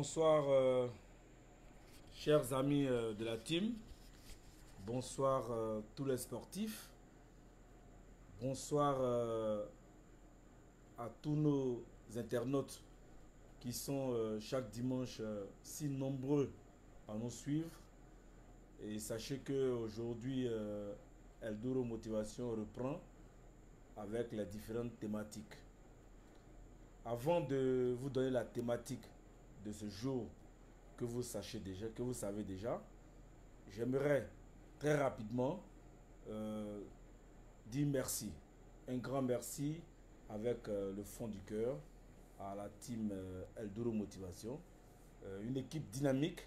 Bonsoir, chers amis de la team. Bonsoir tous les sportifs. Bonsoir à tous nos internautes qui sont chaque dimanche si nombreux à nous suivre. Et sachez qu'aujourd'hui, Eldoro Motivation reprend avec les différentes thématiques. Avant de vous donner la thématique de ce jour que vous sachez déjà, que vous savez déjà, j'aimerais très rapidement dire merci. Un grand merci avec le fond du cœur à la team Eldoro Motivation. Une équipe dynamique,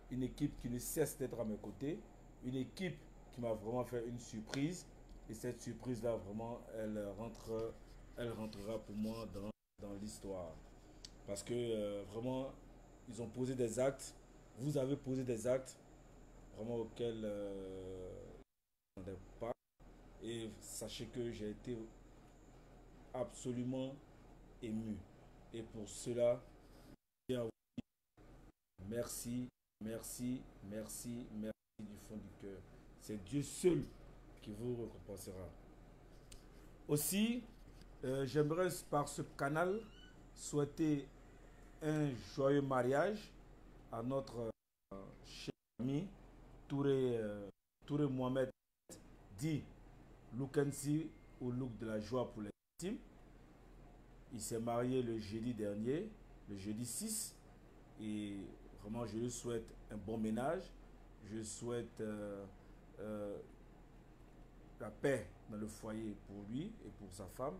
une équipe qui ne cesse d'être à mes côtés, une équipe qui m'a vraiment fait une surprise. Et cette surprise-là, vraiment, elle rentrera pour moi dans l'histoire. Parce que vraiment, ils ont posé des actes, vous avez posé des actes vraiment auxquels je n'attendais pas. Et sachez que j'ai été absolument ému. Et pour cela, je tiens à vous dire merci, merci, merci, merci du fond du cœur. C'est Dieu seul qui vous récompensera. Aussi, j'aimerais par ce canal souhaiter un joyeux mariage à notre cher ami Touré Mohamed, dit Lukensi au look de la joie pour les victimes. Il s'est marié le jeudi dernier, le jeudi 6. Et vraiment, je lui souhaite un bon ménage. Je souhaite la paix dans le foyer pour lui et pour sa femme.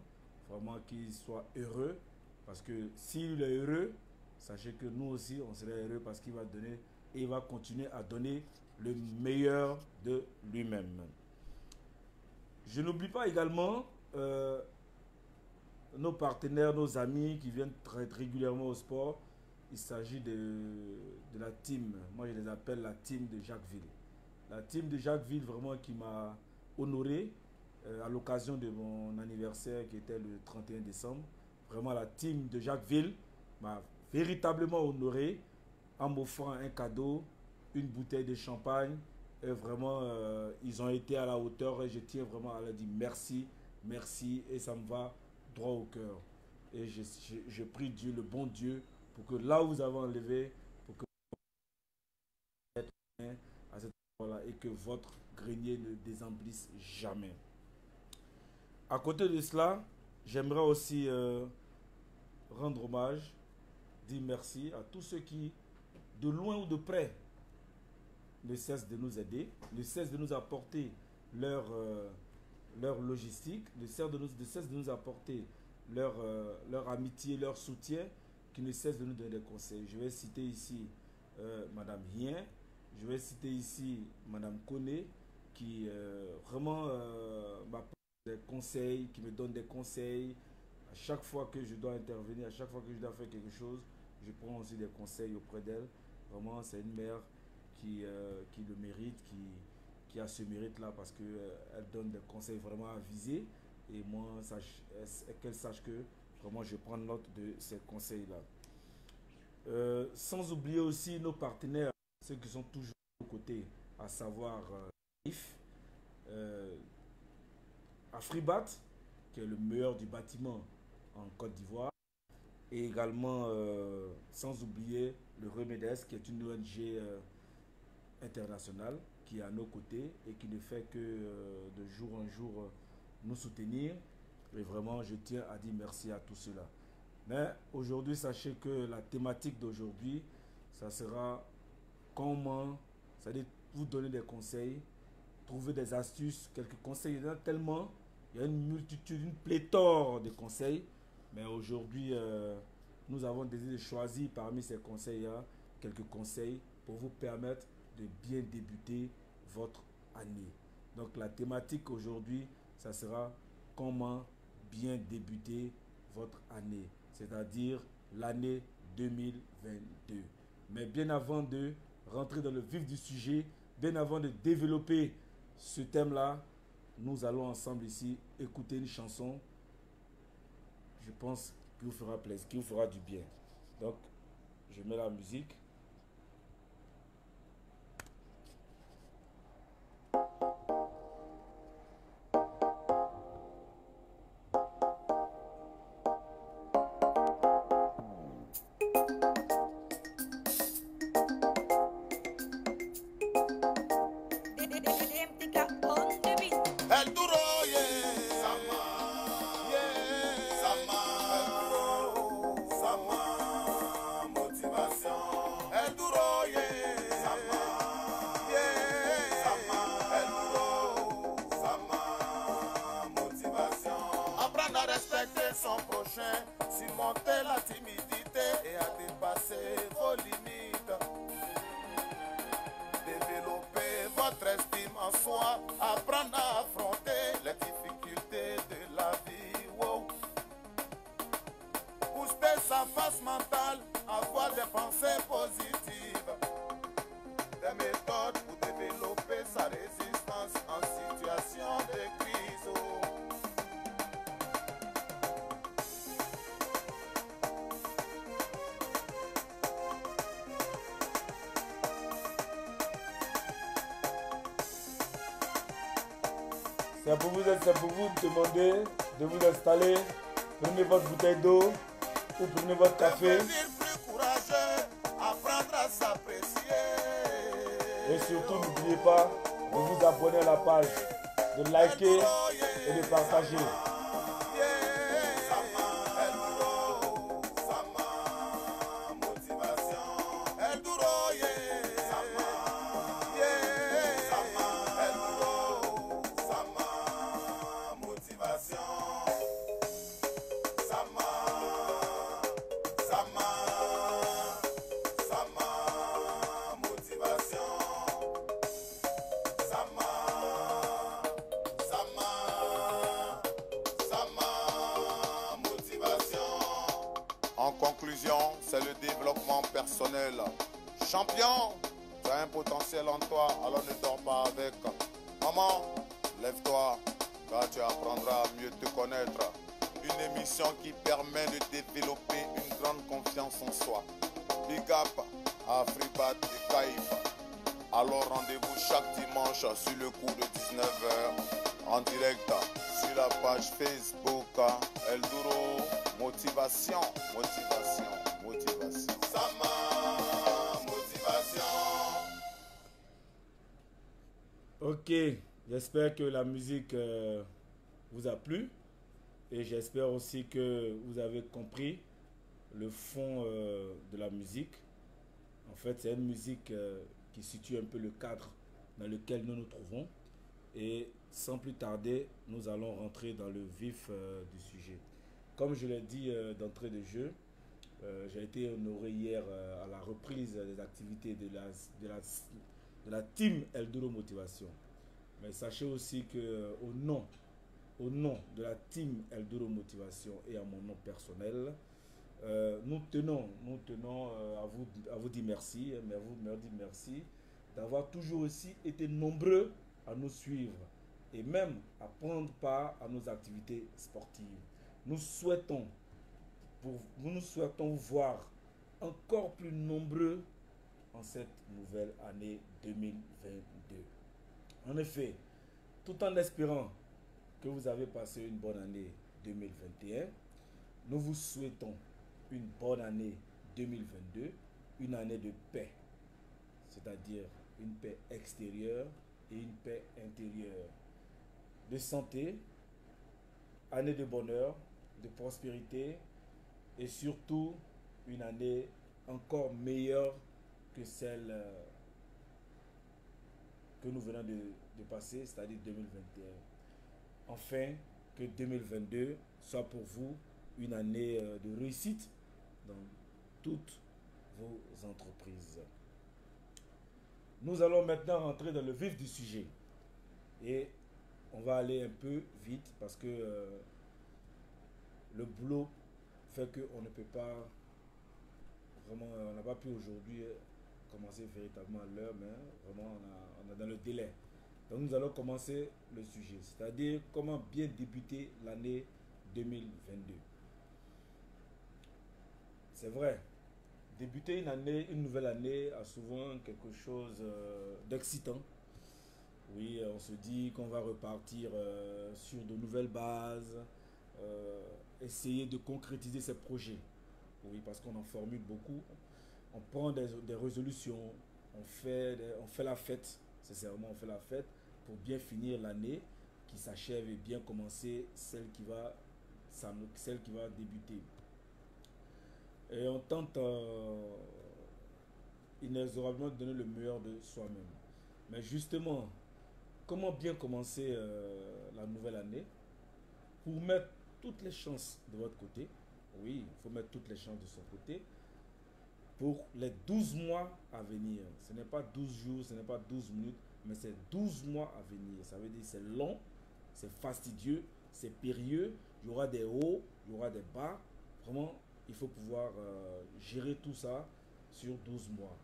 Vraiment qu'il soit heureux. Parce que s'il est heureux, sachez que nous aussi, on serait heureux parce qu'il va donner et il va continuer à donner le meilleur de lui-même. Je n'oublie pas également nos partenaires, nos amis qui viennent très régulièrement au sport. Il s'agit de la team. Moi, je les appelle la team de Jacquesville. La team de Jacquesville, vraiment, qui m'a honoré à l'occasion de mon anniversaire qui était le 31 décembre. Vraiment, la team de Jacquesville m'a véritablement honoré en m'offrant un cadeau, une bouteille de champagne. Et vraiment, ils ont été à la hauteur et je tiens vraiment à leur dire merci, merci. Et ça me va droit au cœur. Et je prie Dieu, le bon Dieu, pour que là où vous avez enlevé, pour que vous êtes à cette fois-là et que votre grenier ne désemblisse jamais. À côté de cela, j'aimerais aussi rendre hommage, dire merci à tous ceux qui, de loin ou de près, ne cessent de nous aider, ne cessent de nous apporter leur logistique, ne cessent de nous apporter leur amitié, leur soutien, qui ne cessent de nous donner des conseils. Je vais citer ici Madame Hien, je vais citer ici Madame Kone, qui vraiment m'apporte des conseils, qui me donne des conseils. À chaque fois que je dois intervenir, à chaque fois que je dois faire quelque chose, je prends aussi des conseils auprès d'elle. Vraiment, c'est une mère qui le mérite, qui a ce mérite-là parce qu'elle donne des conseils vraiment avisés. Et moi, qu'elle sache que vraiment je prends note de ces conseils-là. Sans oublier aussi nos partenaires, ceux qui sont toujours aux côtés, à savoir IF, Afribat, qui est le meilleur du bâtiment en Côte d'Ivoire, et également, sans oublier le Remedes, qui est une ONG internationale qui est à nos côtés et qui ne fait que de jour en jour nous soutenir. Et vraiment, je tiens à dire merci à tout cela. Mais aujourd'hui, sachez que la thématique d'aujourd'hui, ça sera comment, c'est-à-dire vous donner des conseils, trouver des astuces, quelques conseils. Il y en a tellement, il y a une multitude, une pléthore de conseils. Mais aujourd'hui, nous avons décidé de choisir parmi ces conseils-là quelques conseils pour vous permettre de bien débuter votre année. Donc la thématique aujourd'hui, ça sera comment bien débuter votre année, c'est-à-dire l'année 2022. Mais bien avant de rentrer dans le vif du sujet, bien avant de développer ce thème-là, nous allons ensemble ici écouter une chanson, je pense, qui vous fera plaisir, qui vous fera du bien. Donc, Je mets la musique. Son prochain, surmonter la timidité et à dépasser vos limites. Développer votre estime en soi, apprendre à affronter les difficultés de la vie. Wow. Booster sa face mentale, avoir des pensées positives. Des méthodes pour développer sa résistance en situation de crise. C'est pour vous demander de vous installer. Prenez votre bouteille d'eau ou prenez votre café. Plus courageux, apprendre à s'apprécier. Et surtout, n'oubliez pas de vous abonner à la page, de liker et de partager. En conclusion, c'est le développement personnel. Champion, tu as un potentiel en toi, alors ne dors pas avec. Maman, lève-toi, car tu apprendras à mieux te connaître. Une émission qui permet de développer une grande confiance en soi. Big up à Fribat et Kaïf. Alors rendez-vous chaque dimanche sur le coup de 19h en direct sur la page Facebook Elduro Motivation, motivation, motivation. Sama, motivation. Ok, j'espère que la musique vous a plu et j'espère aussi que vous avez compris le fond de la musique. En fait, c'est une musique qui situe un peu le cadre dans lequel nous nous trouvons. Et sans plus tarder, nous allons rentrer dans le vif du sujet. Comme je l'ai dit d'entrée de jeu, j'ai été honoré hier à la reprise des activités de la team Elduro Motivation. Mais sachez aussi que au nom de la team Elduro Motivation et à mon nom personnel, nous tenons à vous dire merci, mais à vous me dire merci d'avoir toujours aussi été nombreux à nous suivre et même à prendre part à nos activités sportives. Nous souhaitons vous voir encore plus nombreux en cette nouvelle année 2022. En effet, tout en espérant que vous avez passé une bonne année 2021, nous vous souhaitons une bonne année 2022, une année de paix, c'est-à-dire une paix extérieure et une paix intérieure, de santé, année de bonheur, de prospérité et surtout une année encore meilleure que celle que nous venons de passer, c'est-à-dire 2021. Enfin, que 2022 soit pour vous une année de réussite dans toutes vos entreprises. Nous allons maintenant rentrer dans le vif du sujet et on va aller un peu vite parce que le boulot fait qu'on ne peut pas vraiment, on n'a pas pu aujourd'hui commencer véritablement à l'heure, mais vraiment on est dans le délai. Donc nous allons commencer le sujet, c'est-à-dire comment bien débuter l'année 2022. C'est vrai, Débuter une année, une nouvelle année a souvent quelque chose d'excitant. Oui, on se dit qu'on va repartir sur de nouvelles bases, essayer de concrétiser ses projets. Oui, parce qu'on en formule beaucoup. On prend des résolutions, on fait la fête, sincèrement on fait la fête pour bien finir l'année qui s'achève et bien commencer celle qui va débuter. Et on tente inexorablement de donner le meilleur de soi-même. Mais justement, comment bien commencer la nouvelle année pour mettre toutes les chances de votre côté? Oui, il faut mettre toutes les chances de son côté pour les 12 mois à venir. Ce n'est pas 12 jours, ce n'est pas 12 minutes, mais c'est 12 mois à venir. Ça veut dire que c'est long, c'est fastidieux, c'est périlleux. Il y aura des hauts, il y aura des bas. Vraiment, il faut pouvoir gérer tout ça sur 12 mois.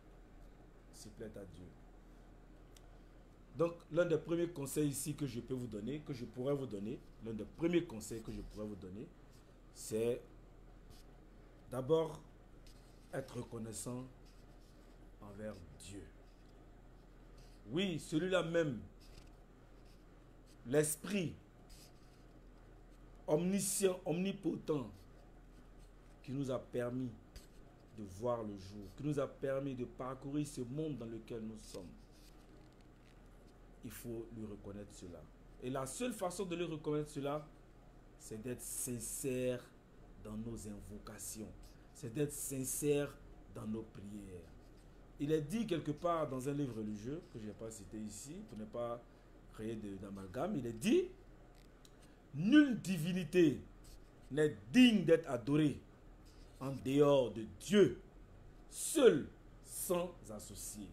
S'il plaît à Dieu. Donc, l'un des premiers conseils ici que je peux vous donner, que je pourrais vous donner, l'un des premiers conseils que je pourrais vous donner, c'est d'abord être reconnaissant envers Dieu. Oui, celui-là même, l'Esprit omniscient, omnipotent, qui nous a permis de voir le jour, qui nous a permis de parcourir ce monde dans lequel nous sommes. Il faut lui reconnaître cela. Et la seule façon de lui reconnaître cela, c'est d'être sincère dans nos invocations. C'est d'être sincère dans nos prières. Il est dit quelque part dans un livre religieux, que je n'ai pas cité ici, pour ne pas créer d'amalgame, il est dit, nulle divinité n'est digne d'être adorée en dehors de Dieu, seul, sans associé.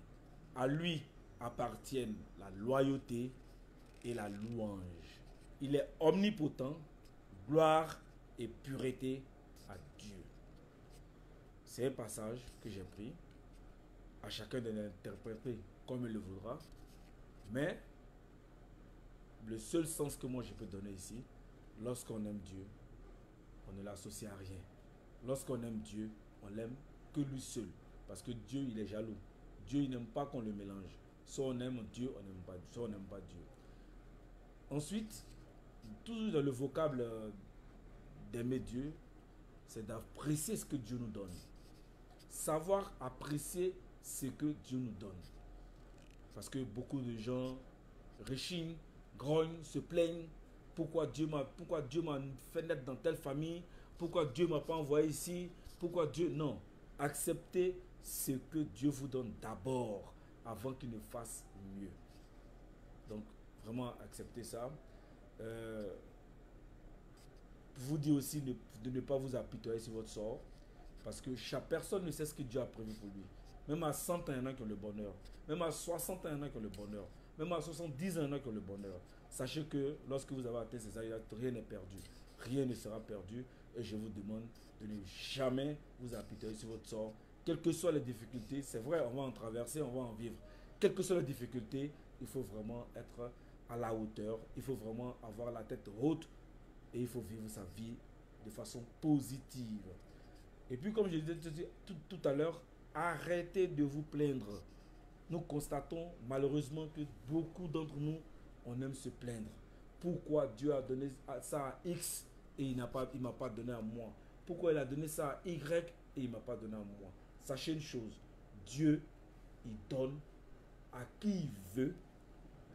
À lui appartiennent la loyauté et la louange. Il est omnipotent, gloire et pureté à Dieu. C'est un passage que j'ai pris, à chacun de l'interpréter comme il le voudra, mais le seul sens que moi je peux donner ici, lorsqu'on aime Dieu, on ne l'associe à rien. Lorsqu'on aime Dieu, on l'aime que lui seul, parce que Dieu il est jaloux. Dieu il n'aime pas qu'on le mélange. Soit on aime Dieu, on n'aime pas, soit on n'aime pas Dieu. Ensuite, toujours dans le vocable d'aimer Dieu, c'est d'apprécier ce que Dieu nous donne. Savoir apprécier ce que Dieu nous donne. Parce que beaucoup de gens rechignent, grognent, se plaignent. Pourquoi Dieu m'a fait naître dans telle famille? Pourquoi Dieu ne m'a pas envoyé ici? Pourquoi Dieu... Non. Acceptez ce que Dieu vous donne d'abord, avant qu'il ne fasse mieux. Donc, vraiment acceptez ça. Vous dit aussi de ne pas vous apitoyer sur votre sort. Parce que chaque personne ne sait ce que Dieu a prévu pour lui. Même à 100 ans, il y en a qui ont le bonheur. Même à 60 ans, il y en a qui ont le bonheur. Même à 70 ans, il y en a qui ont le bonheur. Sachez que lorsque vous avez atteint ces âges, rien n'est perdu. Rien ne sera perdu. Et je vous demande de ne jamais vous apitoyer sur votre sort. Quelles que soient les difficultés, c'est vrai, on va en traverser, on va en vivre. Quelles que soient les difficultés, il faut vraiment être à la hauteur. Il faut vraiment avoir la tête haute. Et il faut vivre sa vie de façon positive. Et puis, comme je disais tout à l'heure, arrêtez de vous plaindre. Nous constatons malheureusement que beaucoup d'entre nous, on aime se plaindre. Pourquoi Dieu a donné ça à X et il ne m'a pas donné à moi? Pourquoi il a donné ça à Y et il ne m'a pas donné à moi? Sachez une chose, Dieu, il donne à qui il veut,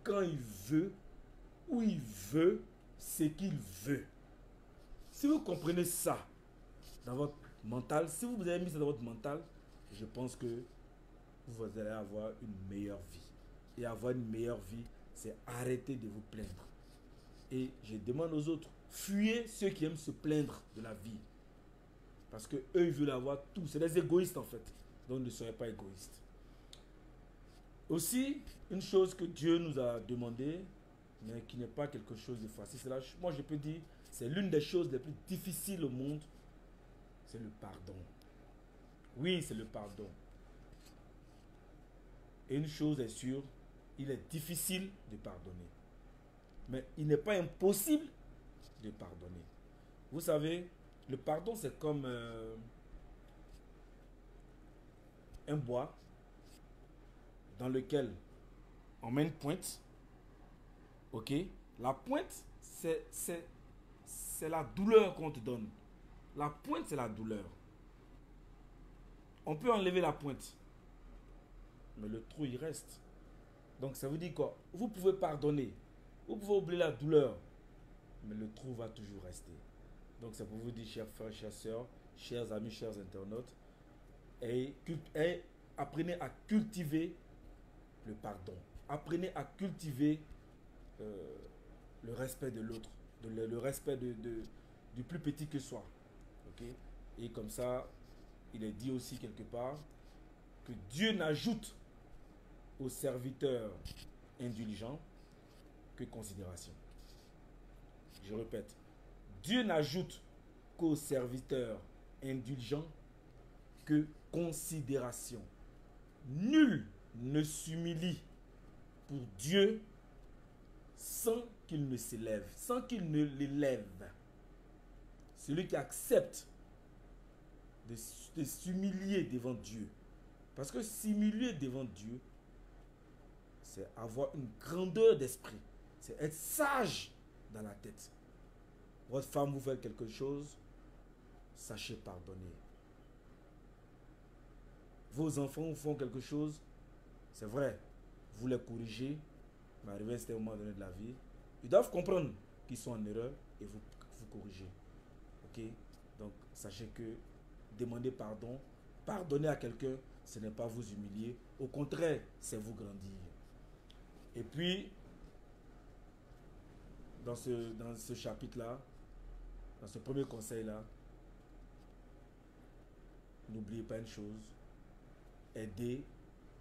quand il veut, où il veut, ce qu'il veut. Si vous comprenez ça dans votre mental, si vous avez mis ça dans votre mental, je pense que vous allez avoir une meilleure vie. Et avoir une meilleure vie, c'est arrêter de vous plaindre. Et je demande aux autres, fuyez ceux qui aiment se plaindre de la vie. Parce que eux, ils veulent avoir tout. C'est des égoïstes en fait. Donc ne soyez pas égoïstes. Aussi, une chose que Dieu nous a demandé, mais qui n'est pas quelque chose de facile, c'est là, moi je peux dire, c'est l'une des choses les plus difficiles au monde, c'est le pardon. Oui, c'est le pardon. Et une chose est sûre, il est difficile de pardonner. Mais il n'est pas impossible de pardonner. Vous savez, le pardon c'est comme un bois dans lequel on met une pointe. Ok? La pointe, c'est la douleur qu'on te donne. La pointe, c'est la douleur. On peut enlever la pointe, mais le trou, il reste. Donc, ça veut dire quoi? Vous pouvez pardonner. Vous pouvez oublier la douleur, mais le trou va toujours rester. Donc, c'est pour vous dire, chers frères, chères sœurs, chers amis, chers internautes, et apprenez à cultiver le pardon. Apprenez à cultiver le respect de l'autre, le respect du plus petit que soit. Okay? Et comme ça, il est dit aussi quelque part que Dieu n'ajoute aux serviteurs indulgents que considération. Je répète, Dieu n'ajoute qu'aux serviteurs indulgents que considération. Nul ne s'humilie pour Dieu sans qu'il ne s'élève, sans qu'il ne l'élève. Celui qui accepte de s'humilier devant Dieu. Parce que s'humilier devant Dieu, c'est avoir une grandeur d'esprit. C'est être sage dans la tête. Votre femme vous fait quelque chose, sachez pardonner. Vos enfants vous font quelque chose, c'est vrai, vous les corrigez, mais arrivé à un moment donné de la vie, ils doivent comprendre qu'ils sont en erreur et vous corrigez. Ok? Donc, sachez que demander pardon, pardonner à quelqu'un, ce n'est pas vous humilier. Au contraire, c'est vous grandir. Et puis, dans ce chapitre-là, dans ce premier conseil-là, n'oubliez pas une chose,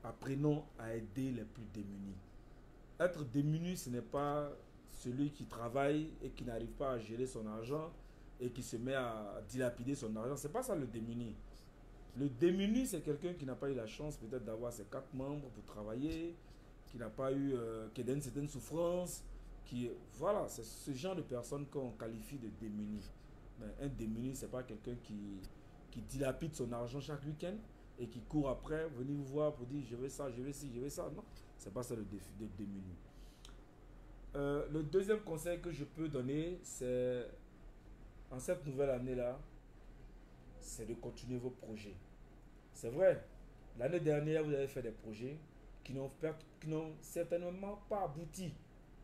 apprenons à aider les plus démunis. Être démuni, ce n'est pas celui qui travaille et qui n'arrive pas à gérer son argent et qui se met à dilapider son argent. Ce n'est pas ça le démuni. Le démuni, c'est quelqu'un qui n'a pas eu la chance peut-être d'avoir ses 4 membres pour travailler, qui n'a pas eu, qui a une certaine souffrance. Voilà, c'est ce genre de personne qu'on qualifie de démuni. Mais un démuni, ce n'est pas quelqu'un qui dilapide son argent chaque week-end et qui court après, venir vous voir pour dire je veux ça, je veux ci, je veux ça. Non, c'est pas ça le démuni. Le deuxième conseil que je peux donner, c'est en cette nouvelle année-là, c'est de continuer vos projets. C'est vrai, l'année dernière, vous avez fait des projets qui n'ont certainement pas abouti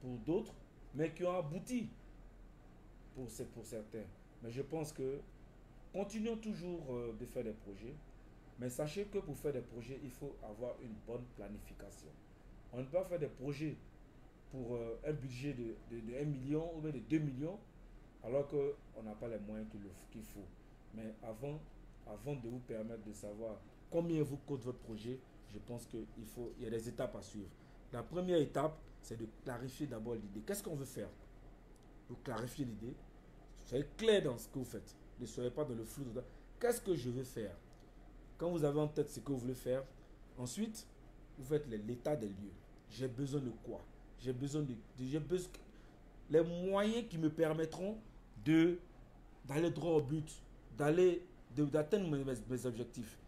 pour d'autres, mais qui ont abouti pour certains. Mais je pense que continuons toujours de faire des projets, mais sachez que pour faire des projets, il faut avoir une bonne planification. On ne peut pas faire des projets pour un budget de 1 million ou bien de 2 millions, alors qu'on n'a pas les moyens qu'il faut. Mais avant de vous permettre de savoir combien vous coûte votre projet, je pense qu'il y a des étapes à suivre. La première étape, c'est de clarifier d'abord l'idée. Qu'est-ce qu'on veut faire? Vous clarifiez l'idée. Soyez clair dans ce que vous faites. Ne soyez pas dans le flou. Qu'est-ce que je veux faire? Quand vous avez en tête ce que vous voulez faire, ensuite, vous faites l'état des lieux. J'ai besoin de quoi? J'ai besoin les moyens qui me permettront d'aller droit au but, d'atteindre mes objectifs.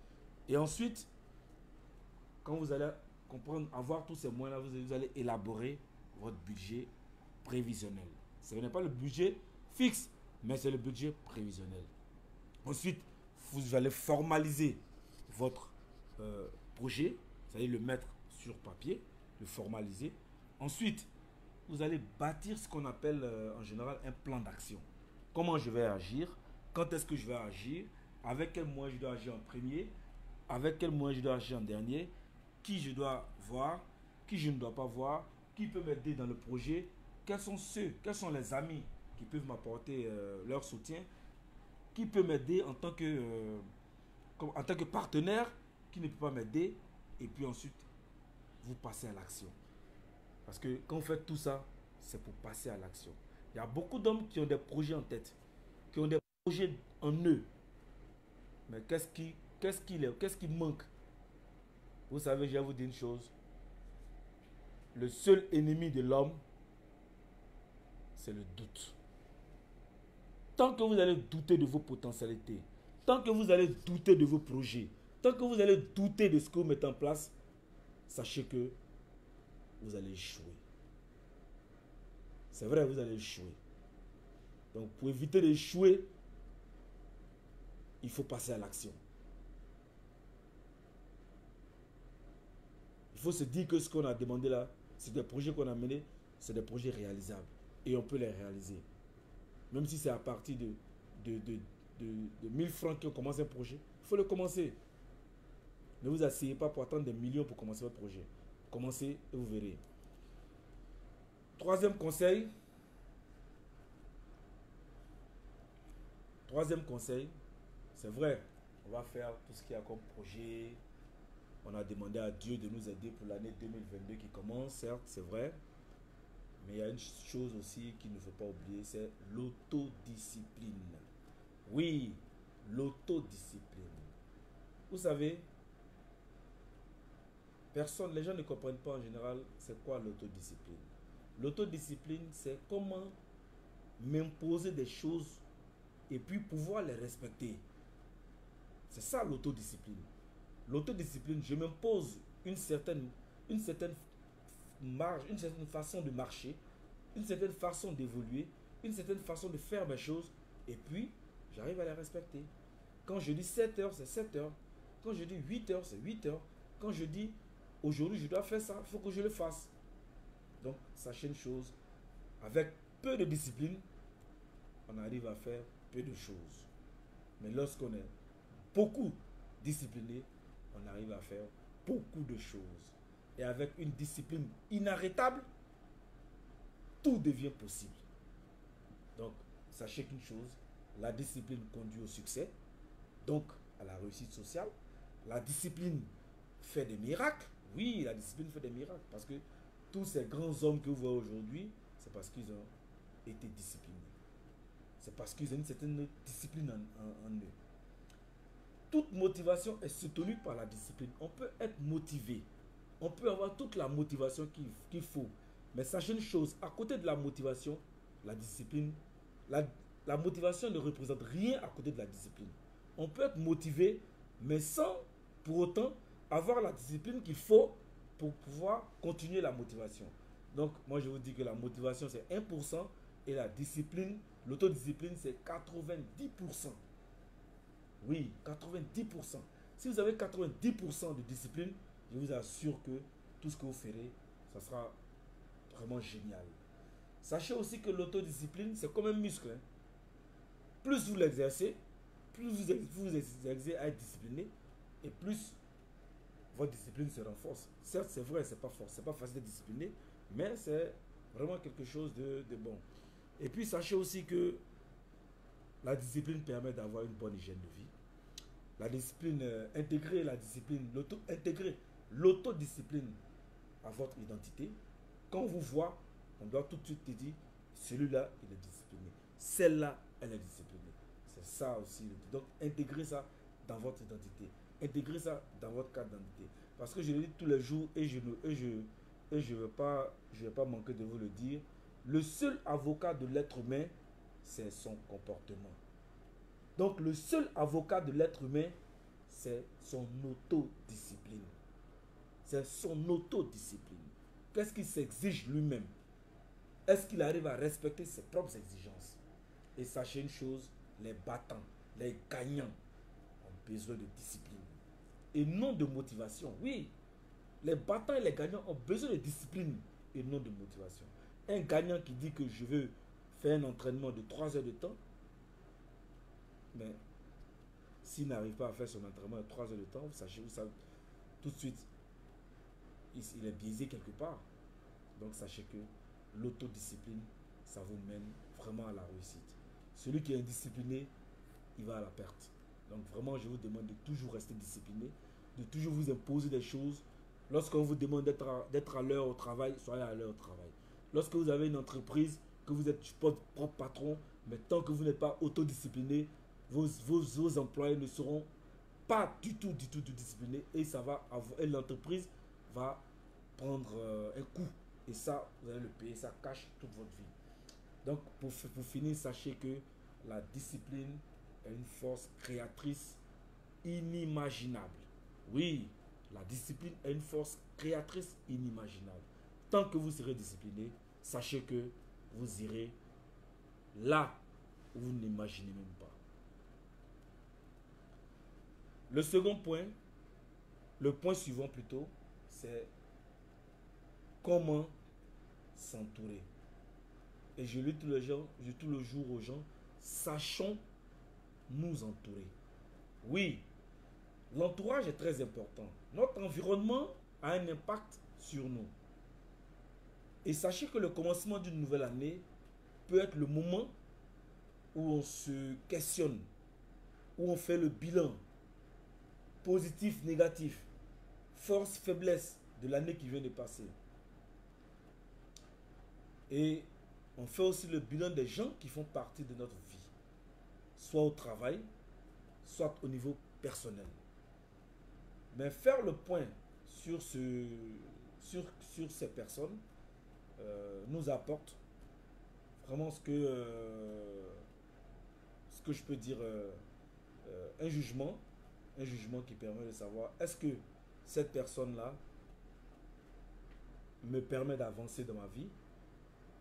Et ensuite, quand vous allez avoir tous ces moyens-là, vous allez élaborer votre budget prévisionnel. Ce n'est pas le budget fixe, mais c'est le budget prévisionnel. Ensuite, vous allez formaliser votre projet, vous allez le mettre sur papier, le formaliser. Ensuite, vous allez bâtir ce qu'on appelle en général un plan d'action. Comment je vais agir? Quand est-ce que je vais agir? Avec quel moyen je dois agir en premier? Avec quel moyen je dois agir en dernier? Qui je dois voir? Qui je ne dois pas voir? Qui peut m'aider dans le projet? Quels sont les amis qui peuvent m'apporter leur soutien? Qui peut m'aider en tant que partenaire? Qui ne peut pas m'aider? Et puis ensuite, vous passez à l'action. Parce que quand vous faites tout ça, c'est pour passer à l'action. Il y a beaucoup d'hommes qui ont des projets en tête, qui ont des projets en eux. Mais qu'est-ce qui manque? Vous savez, je vais vous dire une chose. Le seul ennemi de l'homme, c'est le doute. Tant que vous allez douter de vos potentialités, tant que vous allez douter de vos projets, Tant que vous allez douter de ce que vous mettez en place, sachez que vous allez échouer. C'est vrai, vous allez échouer. Donc, pour éviter d'échouer, il faut passer à l'action. Il faut se dire que ce qu'on a demandé là, c'est des projets qu'on a menés, c'est des projets réalisables. Et on peut les réaliser. Même si c'est à partir de 1000 francs qu'on commence un projet, il faut le commencer. Ne vous asseyez pas pour attendre des millions pour commencer votre projet. Commencez et vous verrez. Troisième conseil, c'est vrai, on va faire tout ce qu'il y a comme projet. On a demandé à Dieu de nous aider pour l'année 2022 qui commence, certes, c'est vrai. Mais il y a une chose aussi qu'il ne faut pas oublier, c'est l'autodiscipline. Oui, l'autodiscipline. Vous savez, les gens ne comprennent pas en général c'est quoi l'autodiscipline. L'autodiscipline, c'est comment m'imposer des choses et puis pouvoir les respecter. C'est ça l'autodiscipline. L'autodiscipline, je m'impose une certaine marge, une certaine façon de marcher, une certaine façon d'évoluer, une certaine façon de faire mes choses, et puis j'arrive à les respecter. Quand je dis 7 heures, c'est 7 heures. Quand je dis 8 heures, c'est 8 heures. Quand je dis aujourd'hui je dois faire ça, il faut que je le fasse. Donc sachez une chose, avec peu de discipline, on arrive à faire peu de choses. Mais lorsqu'on est beaucoup discipliné, on arrive à faire beaucoup de choses. Et avec une discipline inarrêtable, tout devient possible. Donc, sachez qu'une chose, la discipline conduit au succès, donc à la réussite sociale. La discipline fait des miracles. Oui, la discipline fait des miracles. Parce que tous ces grands hommes que vous voyez aujourd'hui, c'est parce qu'ils ont été disciplinés. C'est parce qu'ils ont une certaine discipline en eux. Toute motivation est soutenue par la discipline. On peut être motivé. On peut avoir toute la motivation qu'il faut. Mais sachez une chose, à côté de la motivation, la discipline, la motivation ne représente rien à côté de la discipline. On peut être motivé, mais sans pour autant avoir la discipline qu'il faut pour pouvoir continuer la motivation. Donc, moi je vous dis que la motivation c'est 1% et la discipline, l'autodiscipline c'est 90%. Oui, 90%. Si vous avez 90% de discipline, je vous assure que tout ce que vous ferez, ça sera vraiment génial. Sachez aussi que l'autodiscipline, c'est comme un muscle. Hein. Plus vous l'exercez, plus vous exercez à être discipliné, et plus votre discipline se renforce. Certes, c'est vrai, c'est pas facile d'être discipliné, mais c'est vraiment quelque chose de bon. Et puis, sachez aussi que la discipline permet d'avoir une bonne hygiène de vie. La discipline, intégrer la discipline, intégrer l'autodiscipline à votre identité. Quand on vous voit, on doit tout de suite te dire, celui-là, il est discipliné. Celle-là, elle est disciplinée. C'est ça aussi. Donc, intégrez ça dans votre identité. Intégrez ça dans votre carte d'identité. Parce que je le dis tous les jours et je ne vais pas manquer de vous le dire. Le seul avocat de l'être humain, c'est son comportement. Donc, le seul avocat de l'être humain, c'est son autodiscipline. C'est son autodiscipline. Qu'est-ce qu'il s'exige lui-même? Est-ce qu'il arrive à respecter ses propres exigences? Et sachez une chose, les battants, les gagnants ont besoin de discipline. Et non de motivation. Oui, les battants et les gagnants ont besoin de discipline et non de motivation. Un gagnant qui dit que je veux faire un entraînement de 3 heures de temps, mais s'il n'arrive pas à faire son entraînement de 3 heures de temps, vous savez, tout de suite, il est biaisé quelque part. Donc sachez que l'autodiscipline, ça vous mène vraiment à la réussite. Celui qui est indiscipliné, il va à la perte. Donc vraiment, je vous demande de toujours rester discipliné, de toujours vous imposer des choses. Lorsqu'on vous demande d'être à l'heure au travail, soyez à l'heure au travail. Lorsque vous avez une entreprise, que vous êtes votre propre patron, mais tant que vous n'êtes pas autodiscipliné, vos employés ne seront pas du tout disciplinés et l'entreprise va prendre un coup. Et ça, vous allez le payer, ça cache toute votre vie. Donc, pour finir, sachez que la discipline est une force créatrice inimaginable. Oui, la discipline est une force créatrice inimaginable. Tant que vous serez discipliné, sachez que vous irez là où vous n'imaginez même pas. Le second point, le point suivant plutôt, c'est comment s'entourer. Et je dis tout le jour aux gens, sachons nous entourer. Oui, l'entourage est très important. Notre environnement a un impact sur nous. Et sachez que le commencement d'une nouvelle année peut être le moment où on se questionne, où on fait le bilan positif, négatif, force, faiblesse de l'année qui vient de passer. Et on fait aussi le bilan des gens qui font partie de notre vie, soit au travail, soit au niveau personnel. Mais faire le point sur ces personnes nous apporte vraiment ce que je peux dire, un jugement qui permet de savoir est-ce que cette personne-là me permet d'avancer dans ma vie.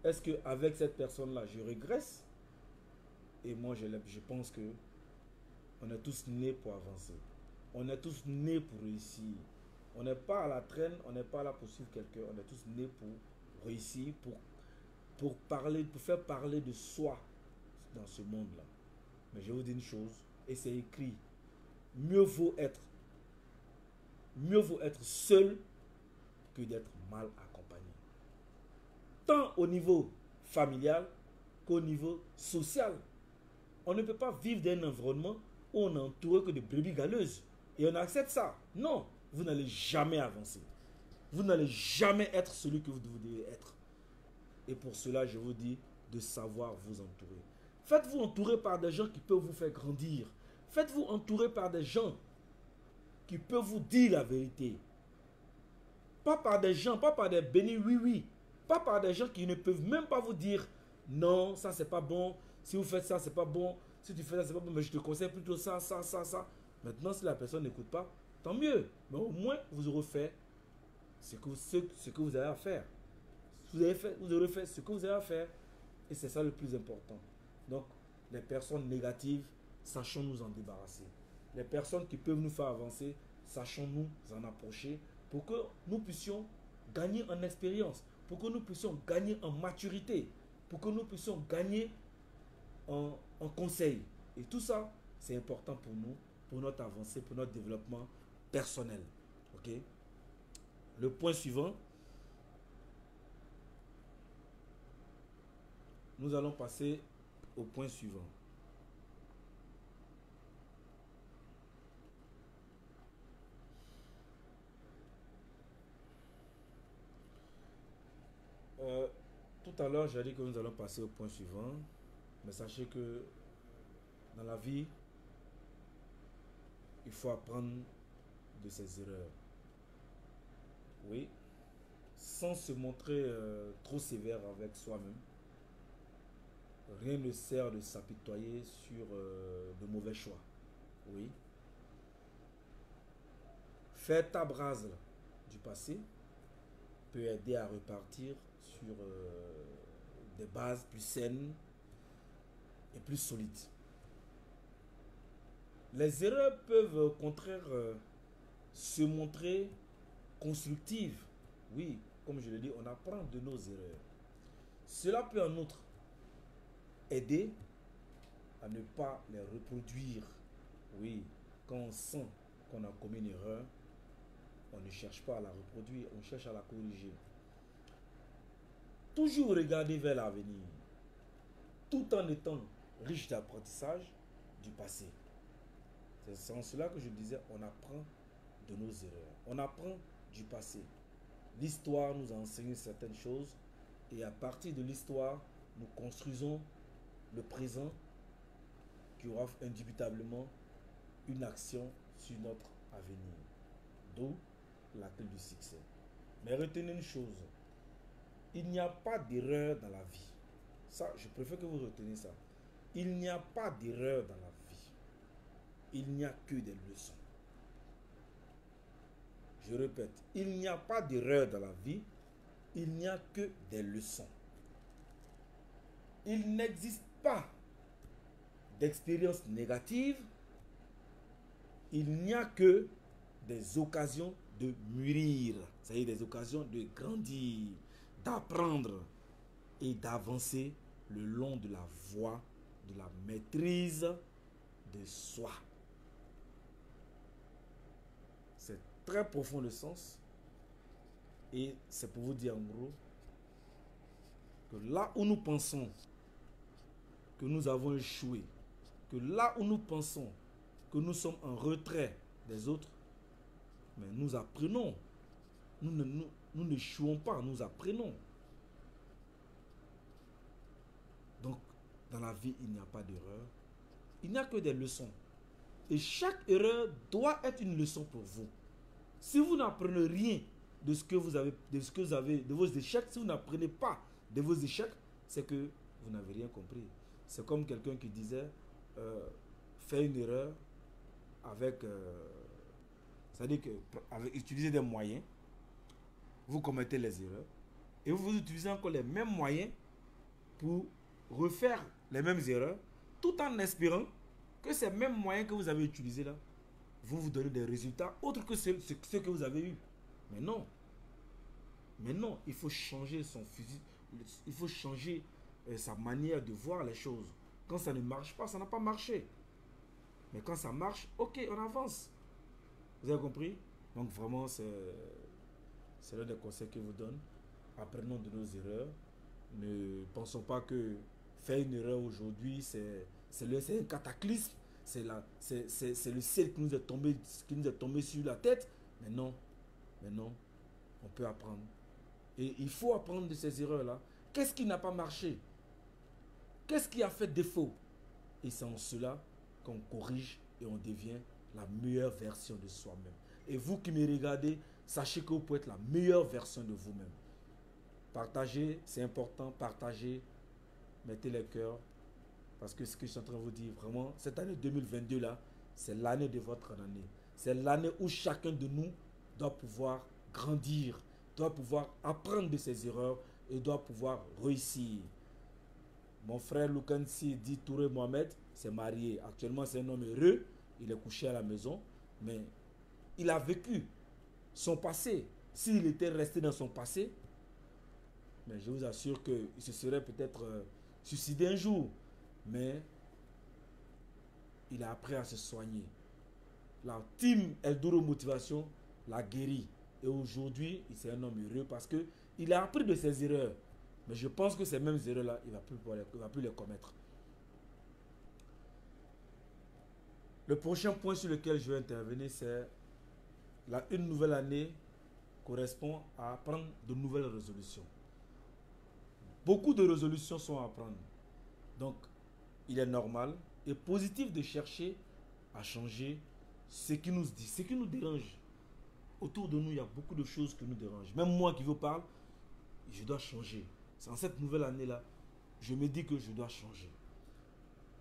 Est-ce qu'avec cette personne-là, je régresse? Et moi, je pense que on est tous nés pour avancer. On est tous nés pour réussir. On n'est pas à la traîne, on n'est pas là pour suivre quelqu'un. On est tous nés pour réussir, pour faire parler de soi dans ce monde-là. Mais je vous dis une chose, et c'est écrit, mieux vaut être seul que d'être mal accompagné. Tant au niveau familial qu'au niveau social. On ne peut pas vivre dans un environnement où on est entouré que de brebis galeuses. Et on accepte ça. Non, vous n'allez jamais avancer. Vous n'allez jamais être celui que vous devez être. Et pour cela, je vous dis de savoir vous entourer. Faites-vous entourer par des gens qui peuvent vous faire grandir. Faites-vous entourer par des gens qui peuvent vous dire la vérité. Pas par des gens, pas par des bénis oui. Pas par des gens qui ne peuvent même pas vous dire non, ça c'est pas bon. Si vous faites ça, c'est pas bon. Si tu fais ça, c'est pas bon. Mais je te conseille plutôt ça. Maintenant, si la personne n'écoute pas, tant mieux. Mais au moins, vous aurez fait ce que vous avez à faire. Vous aurez fait ce que vous avez à faire. Et c'est ça le plus important. Donc, les personnes négatives, sachons nous en débarrasser. Les personnes qui peuvent nous faire avancer, sachons nous en approcher pour que nous puissions gagner en expérience, pour que nous puissions gagner en maturité, pour que nous puissions gagner en conseil. Et tout ça, c'est important pour nous, pour notre avancée, pour notre développement personnel. Ok? Le point suivant, nous allons passer au point suivant. Tout à l'heure, j'ai dit que nous allons passer au point suivant. Mais sachez que dans la vie, il faut apprendre de ses erreurs. Oui, sans se montrer trop sévère avec soi-même. Rien ne sert de s'apitoyer sur de mauvais choix. Oui. Faire table rase du passé peut aider à repartir sur des bases plus saines et plus solides. Les erreurs peuvent au contraire se montrer constructives. Oui, comme je l'ai dit, on apprend de nos erreurs. Cela peut en outre aider à ne pas les reproduire. Oui, quand on sent qu'on a commis une erreur, on ne cherche pas à la reproduire, on cherche à la corriger. Toujours regarder vers l'avenir, tout en étant riche d'apprentissage du passé. C'est en cela que je disais, on apprend de nos erreurs. On apprend du passé. L'histoire nous a enseigné certaines choses et à partir de l'histoire, nous construisons le présent qui aura indubitablement une action sur notre avenir. D'où la clé du succès. Mais retenez une chose, il n'y a pas d'erreur dans la vie. Ça, je préfère que vous reteniez ça. Il n'y a pas d'erreur dans la vie. Il n'y a que des leçons. Je répète, il n'y a pas d'erreur dans la vie, il n'y a que des leçons. Il n'existe pas d'expérience négative, il n'y a que des occasions de mûrir, c'est-à-dire des occasions de grandir, d'apprendre et d'avancer le long de la voie de la maîtrise de soi. C'est très profond le sens et c'est pour vous dire en gros que là où nous pensons que nous avons échoué, que là où nous pensons que nous sommes en retrait des autres, mais nous apprenons. Nous n'échouons pas, nous apprenons. Donc, dans la vie, il n'y a pas d'erreur. Il n'y a que des leçons. Et chaque erreur doit être une leçon pour vous. Si vous n'apprenez rien de ce que vous avez, de vos échecs, si vous n'apprenez pas de vos échecs, c'est que vous n'avez rien compris. C'est comme quelqu'un qui disait, fait une erreur avec, c'est-à-dire qu'avec utiliser des moyens, vous commettez les erreurs et vous utilisez encore les mêmes moyens pour refaire les mêmes erreurs, tout en espérant que ces mêmes moyens que vous avez utilisés là vont vous donner des résultats autres que ceux que vous avez eus. Mais non. Mais non, il faut changer son fusil, il faut changer sa manière de voir les choses. Quand ça ne marche pas, ça n'a pas marché. Mais quand ça marche, ok, on avance. Vous avez compris? Donc vraiment, c'est l'un des conseils que je vous donne. Apprenons de nos erreurs. Ne pensons pas que faire une erreur aujourd'hui, c'est un cataclysme. C'est le ciel qui nous est tombé sur la tête. Mais non, on peut apprendre. Et il faut apprendre de ces erreurs-là. Qu'est-ce qui n'a pas marché? Qu'est-ce qui a fait défaut? Et c'est en cela qu'on corrige et on devient la meilleure version de soi-même. Et vous qui me regardez, sachez que vous pouvez être la meilleure version de vous-même. Partagez, c'est important, partagez, mettez les cœurs. Parce que ce que je suis en train de vous dire, vraiment, cette année 2022 là, c'est l'année de votre année. C'est l'année où chacun de nous doit pouvoir grandir, doit pouvoir apprendre de ses erreurs et doit pouvoir réussir. Mon frère Lukansi dit Touré Mohamed s'est marié. Actuellement, c'est un homme heureux. Il est couché à la maison. Mais il a vécu son passé. S'il était resté dans son passé, mais je vous assure qu'il se serait peut-être suicidé un jour. Mais il a appris à se soigner. La team Eldoro Motivation l'a guéri. Et aujourd'hui, c'est un homme heureux parce qu'il a appris de ses erreurs. Mais je pense que ces mêmes erreurs-là, il ne va plus les commettre. Le prochain point sur lequel je vais intervenir, c'est une nouvelle année correspond à prendre de nouvelles résolutions. Beaucoup de résolutions sont à prendre. Donc, il est normal et positif de chercher à changer ce qui nous dit, ce qui nous dérange. Autour de nous, il y a beaucoup de choses qui nous dérangent. Même moi qui vous parle, je dois changer. C'est en cette nouvelle année-là, je me dis que je dois changer.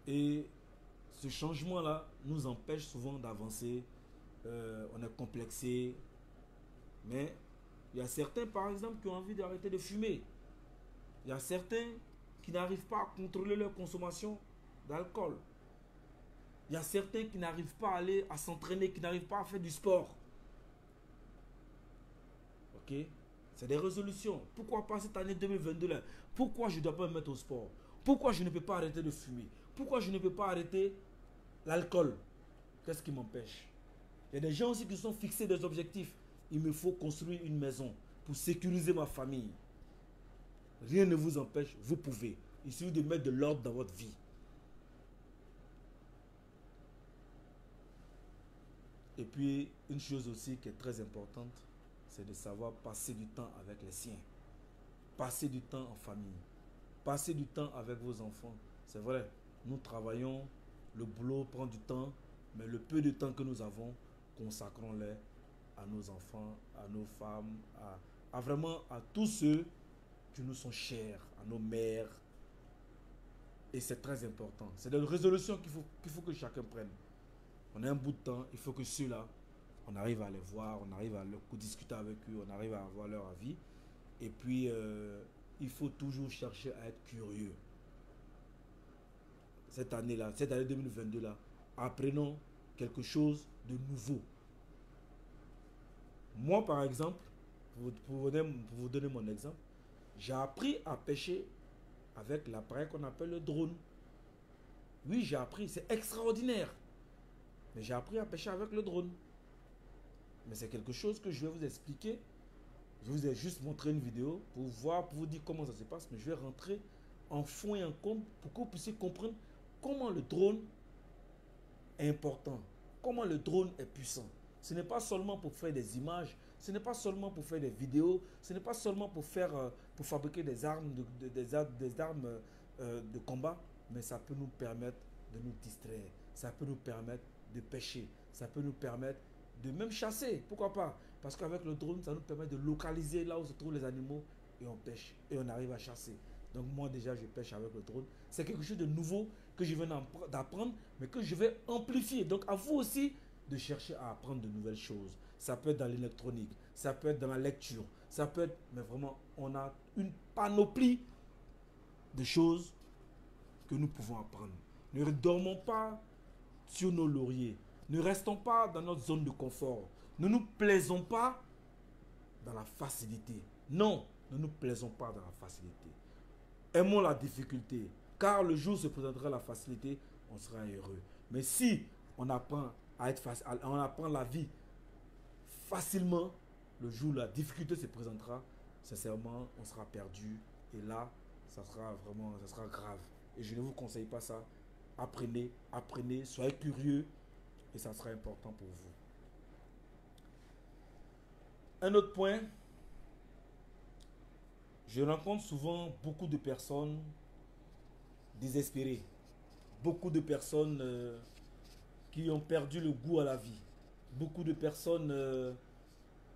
Et ce changement-là nous empêche souvent d'avancer. On est complexé. Mais il y a certains, par exemple, qui ont envie d'arrêter de fumer. Il y a certains qui n'arrivent pas à contrôler leur consommation d'alcool. Il y a certains qui n'arrivent pas à aller à s'entraîner, qui n'arrivent pas à faire du sport. Ok? C'est des résolutions. Pourquoi pas cette année 2022 là? Pourquoi je ne dois pas me mettre au sport? Pourquoi je ne peux pas arrêter de fumer? Pourquoi je ne peux pas arrêter l'alcool? Qu'est-ce qui m'empêche? Il y a des gens aussi qui sont fixés des objectifs. Il me faut construire une maison pour sécuriser ma famille. Rien ne vous empêche, vous pouvez. Il suffit de mettre de l'ordre dans votre vie. Et puis, une chose aussi qui est très importante, c'est de savoir passer du temps avec les siens. Passer du temps en famille. Passer du temps avec vos enfants. C'est vrai, nous travaillons, le boulot prend du temps, mais le peu de temps que nous avons, consacrons-les à nos enfants, à nos femmes, à vraiment à tous ceux qui nous sont chers, à nos mères. Et c'est très important. C'est des résolutions qu'il faut que chacun prenne. On a un bout de temps, il faut que ceux-là On arrive à les voir, on arrive à discuter avec eux, on arrive à avoir leur avis. Et puis, il faut toujours chercher à être curieux. Cette année-là, cette année 2022-là, apprenons quelque chose de nouveau. Moi, par exemple, pour vous donner mon exemple, j'ai appris à pêcher avec l'appareil qu'on appelle le drone. Oui, j'ai appris, c'est extraordinaire. Mais j'ai appris à pêcher avec le drone. Mais c'est quelque chose que je vais vous expliquer. Je vous ai juste montré une vidéo pour voir, pour vous dire comment ça se passe. Mais je vais rentrer en fond et en comble pour que vous puissiez comprendre comment le drone est important. Comment le drone est puissant. Ce n'est pas seulement pour faire des images, ce n'est pas seulement pour faire des vidéos, ce n'est pas seulement pour fabriquer des armes, de combat, mais ça peut nous permettre de nous distraire, ça peut nous permettre de pêcher, ça peut nous permettre de même chasser, pourquoi pas? Parce qu'avec le drone, ça nous permet de localiser là où se trouvent les animaux et on pêche et on arrive à chasser. Donc moi déjà je pêche avec le drone. C'est quelque chose de nouveau que je viens d'apprendre, mais que je vais amplifier. Donc à vous aussi de chercher à apprendre de nouvelles choses. Ça peut être dans l'électronique, ça peut être dans la lecture, ça peut être, mais vraiment on a une panoplie de choses que nous pouvons apprendre. Ne dormons pas sur nos lauriers. Ne restons pas dans notre zone de confort. Ne nous plaisons pas dans la facilité. Non, ne nous plaisons pas dans la facilité. Aimons la difficulté, car le jour où se présentera la facilité, on sera heureux. Mais si on apprend à être facile, on apprend la vie facilement, le jour où la difficulté se présentera, sincèrement, on sera perdu. Et là, ça sera grave. Et je ne vous conseille pas ça. Apprenez, soyez curieux et ça sera important pour vous. Un autre point, je rencontre souvent beaucoup de personnes désespérées, beaucoup de personnes qui ont perdu le goût à la vie, beaucoup de personnes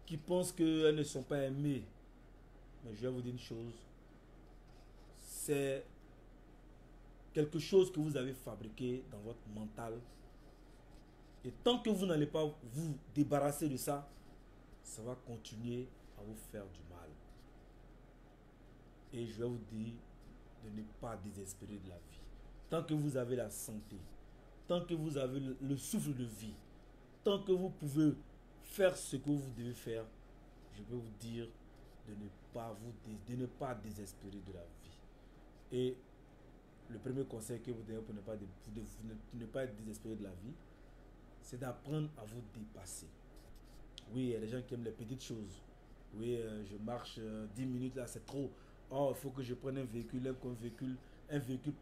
qui pensent qu'elles ne sont pas aimées. Mais je vais vous dire une chose, c'est quelque chose que vous avez fabriqué dans votre mental. Et tant que vous n'allez pas vous débarrasser de ça, ça va continuer à vous faire du mal. Et je vais vous dire de ne pas désespérer de la vie. Tant que vous avez la santé, tant que vous avez le souffle de vie, tant que vous pouvez faire ce que vous devez faire, je vais vous dire de ne pas désespérer de la vie. Et le premier conseil que vous donnez pour ne pas être désespéré de la vie, c'est d'apprendre à vous dépasser. Oui, il y a des gens qui aiment les petites choses. Oui, je marche 10 minutes là, c'est trop. Oh, il faut que je prenne un véhicule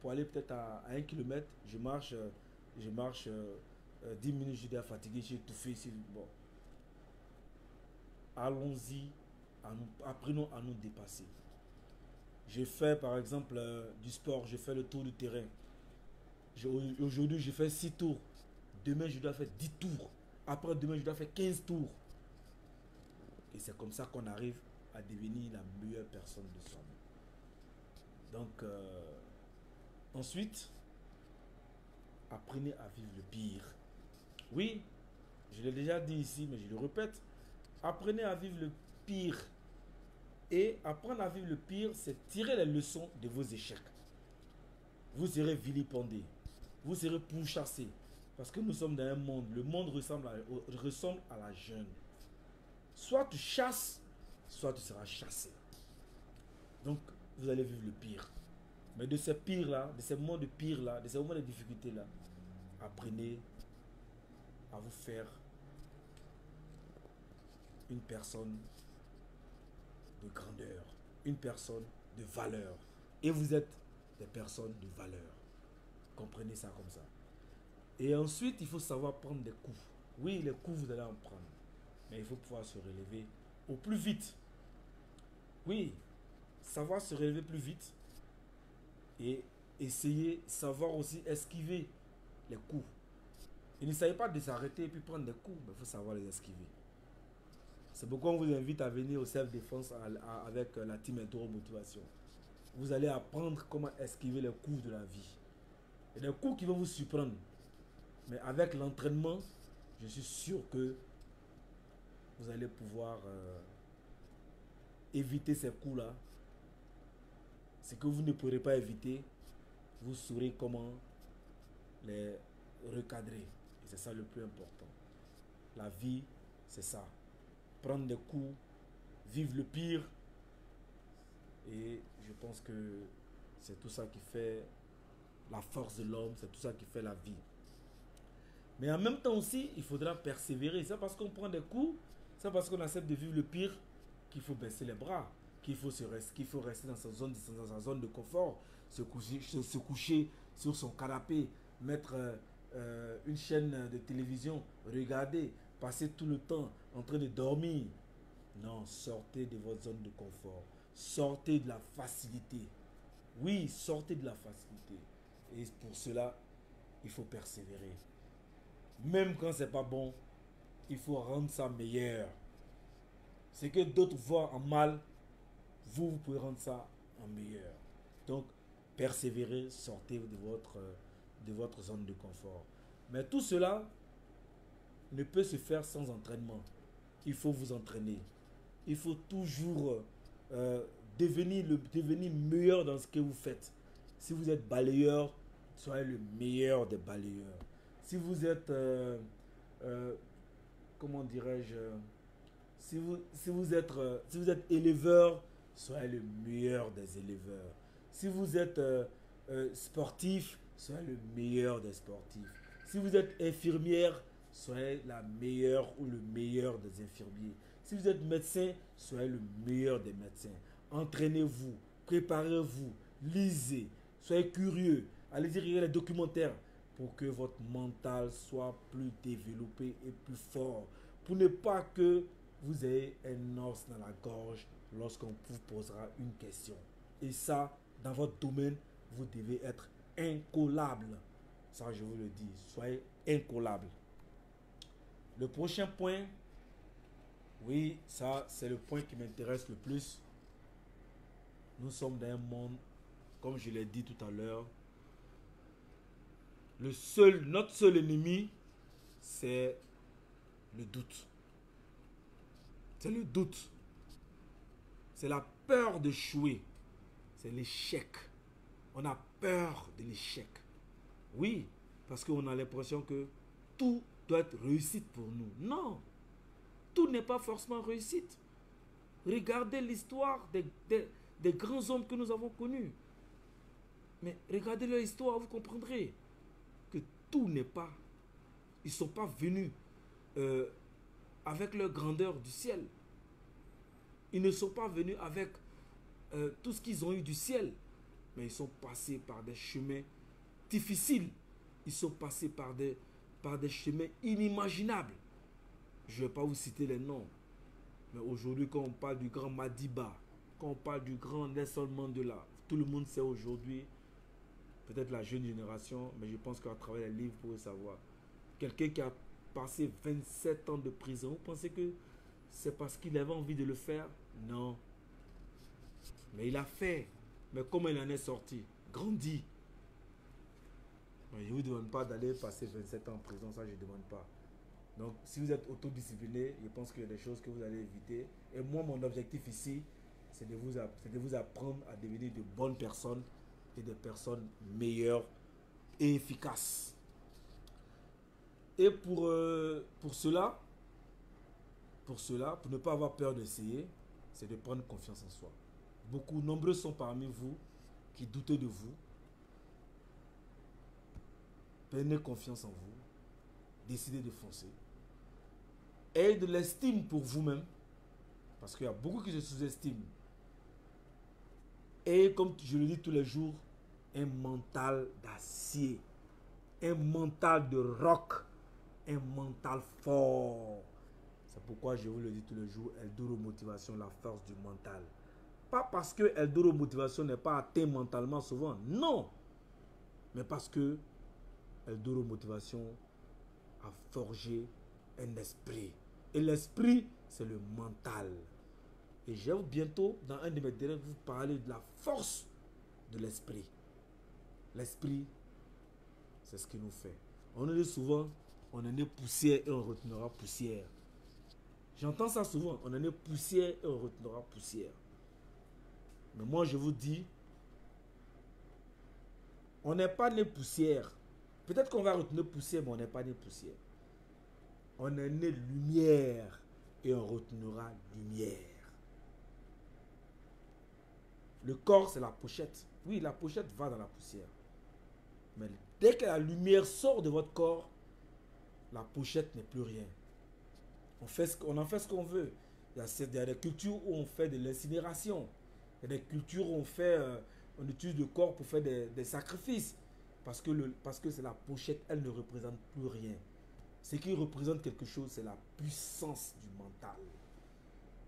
pour aller peut-être à 1 km. Je marche 10 minutes, je suis déjà fatigué, je suis étouffé ici. Bon. Allons-y, apprenons à nous dépasser. J'ai fait par exemple du sport, j'ai fait le tour du terrain. Aujourd'hui, j'ai fait 6 tours. Demain, je dois faire 10 tours. Après demain, je dois faire 15 tours. Et c'est comme ça qu'on arrive à devenir la meilleure personne de soi-même. Donc, ensuite, apprenez à vivre le pire. Oui, je l'ai déjà dit ici, mais je le répète. Apprenez à vivre le pire. Et apprendre à vivre le pire, c'est tirer les leçons de vos échecs. Vous serez vilipendé. Vous serez pourchassé. Parce que nous sommes dans un monde. Le monde ressemble à la jungle. Soit tu chasses, soit tu seras chassé. Donc, vous allez vivre le pire. Mais de ces pires-là, de ces moments de pire-là, de ces moments de difficulté-là, apprenez à vous faire une personne de grandeur, une personne de valeur. Et vous êtes des personnes de valeur. Comprenez ça comme ça. Et ensuite, il faut savoir prendre des coups. Oui, les coups, vous allez en prendre. Mais il faut pouvoir se relever au plus vite. Oui, savoir se relever plus vite. Et essayer, savoir aussi esquiver les coups. Il ne s'agit pas de s'arrêter et puis prendre des coups, mais il faut savoir les esquiver. C'est pourquoi on vous invite à venir au self-défense avec la team Intoro Motivation. Vous allez apprendre comment esquiver les coups de la vie. Et des coups qui vont vous surprendre. Mais avec l'entraînement, je suis sûr que vous allez pouvoir éviter ces coups-là. Ce que vous ne pourrez pas éviter, vous saurez comment les recadrer. Et c'est ça le plus important. La vie, c'est ça. Prendre des coups, vivre le pire. Et je pense que c'est tout ça qui fait la force de l'homme, c'est tout ça qui fait la vie. Mais en même temps aussi, il faudra persévérer. C'est parce qu'on prend des coups, c'est parce qu'on accepte de vivre le pire qu'il faut baisser les bras, qu'il faut rester dans sa zone de confort, se coucher sur son canapé, mettre une chaîne de télévision, regarder, passer tout le temps en train de dormir. Non, sortez de votre zone de confort. Sortez de la facilité. Oui, sortez de la facilité. Et pour cela, il faut persévérer. Même quand c'est pas bon, il faut rendre ça meilleur. Ce que d'autres voient en mal, vous pouvez rendre ça en meilleur. Donc, persévérez, sortez de votre zone de confort. Mais tout cela ne peut se faire sans entraînement. Il faut vous entraîner. Il faut toujours devenir meilleur dans ce que vous faites. Si vous êtes balayeur, soyez le meilleur des balayeurs. Si vous êtes, comment dirais-je, si vous êtes éleveur, soyez le meilleur des éleveurs. Si vous êtes sportif, soyez le meilleur des sportifs. Si vous êtes infirmière, soyez la meilleure ou le meilleur des infirmiers. Si vous êtes médecin, soyez le meilleur des médecins. Entraînez-vous, préparez-vous, lisez, soyez curieux, allez regarder les documentaires pour que votre mental soit plus développé et plus fort. Pour ne pas que vous ayez un os dans la gorge lorsqu'on vous posera une question. Et ça, dans votre domaine, vous devez être incollable. Ça, je vous le dis, soyez incollable. Le prochain point, oui, ça, c'est le point qui m'intéresse le plus. Nous sommes dans un monde, comme je l'ai dit tout à l'heure, notre seul ennemi, c'est le doute. C'est le doute. C'est la peur d'échouer. C'est l'échec. On a peur de l'échec. Oui, parce qu'on a l'impression que tout doit être réussite pour nous. Non, tout n'est pas forcément réussite. Regardez l'histoire des grands hommes que nous avons connus. Mais regardez leur histoire, vous comprendrez que tout n'est pas... Ils ne sont pas venus avec leur grandeur du ciel. Ils ne sont pas venus avec tout ce qu'ils ont eu du ciel. Mais ils sont passés par des chemins difficiles. Ils sont passés par des chemins inimaginables. Je ne vais pas vous citer les noms. Mais aujourd'hui, quand on parle du grand Madiba, quand on parle du grand Nelson Mandela, tout le monde sait aujourd'hui, peut-être la jeune génération, mais je pense qu'à travers les livres, vous pouvez savoir. Quelqu'un qui a passé 27 ans de prison, vous pensez que c'est parce qu'il avait envie de le faire? Non. Mais il a fait. Mais comment il en est sorti? Grandi. Mais je ne vous demande pas d'aller passer 27 ans en prison, ça je ne demande pas. Donc si vous êtes autodiscipliné, je pense qu'il y a des choses que vous allez éviter. Et moi, mon objectif ici, c'est de vous apprendre à devenir de bonnes personnes et des personnes meilleures et efficaces. Et pour cela, pour ne pas avoir peur d'essayer, c'est de prendre confiance en soi. Nombreux sont parmi vous qui doutent de vous. Prenez confiance en vous. Décidez de foncer. Ayez de l'estime pour vous-même. Parce qu'il y a beaucoup qui se sous-estiment. Et comme je le dis tous les jours, un mental d'acier. Un mental de roc. Un mental fort. C'est pourquoi je vous le dis tous les jours, Eldoro Motivation, la force du mental. Pas parce que Eldoro Motivation n'est pas atteint mentalement souvent. Non. Mais parce que Eldoro Motivation a forgé un esprit. Et l'esprit, c'est le mental. Et je vais bientôt, dans un de mes directs, vous parler de la force de l'esprit. L'esprit, c'est ce qui nous fait. On nous dit souvent, on est né poussière et on retournera poussière. J'entends ça souvent. On est né poussière et on retournera poussière. Mais moi, je vous dis, on n'est pas né poussière. Peut-être qu'on va retourner poussière, mais on n'est pas né poussière. On est né lumière et on retournera lumière. Le corps, c'est la pochette. Oui, la pochette va dans la poussière. Mais dès que la lumière sort de votre corps, la pochette n'est plus rien. On en fait ce qu'on veut. Il y a des cultures où on fait de l'incinération. Il y a des cultures où on utilise le corps pour faire des sacrifices. Parce que c'est la pochette, elle ne représente plus rien. Ce qui représente quelque chose, c'est la puissance du mental.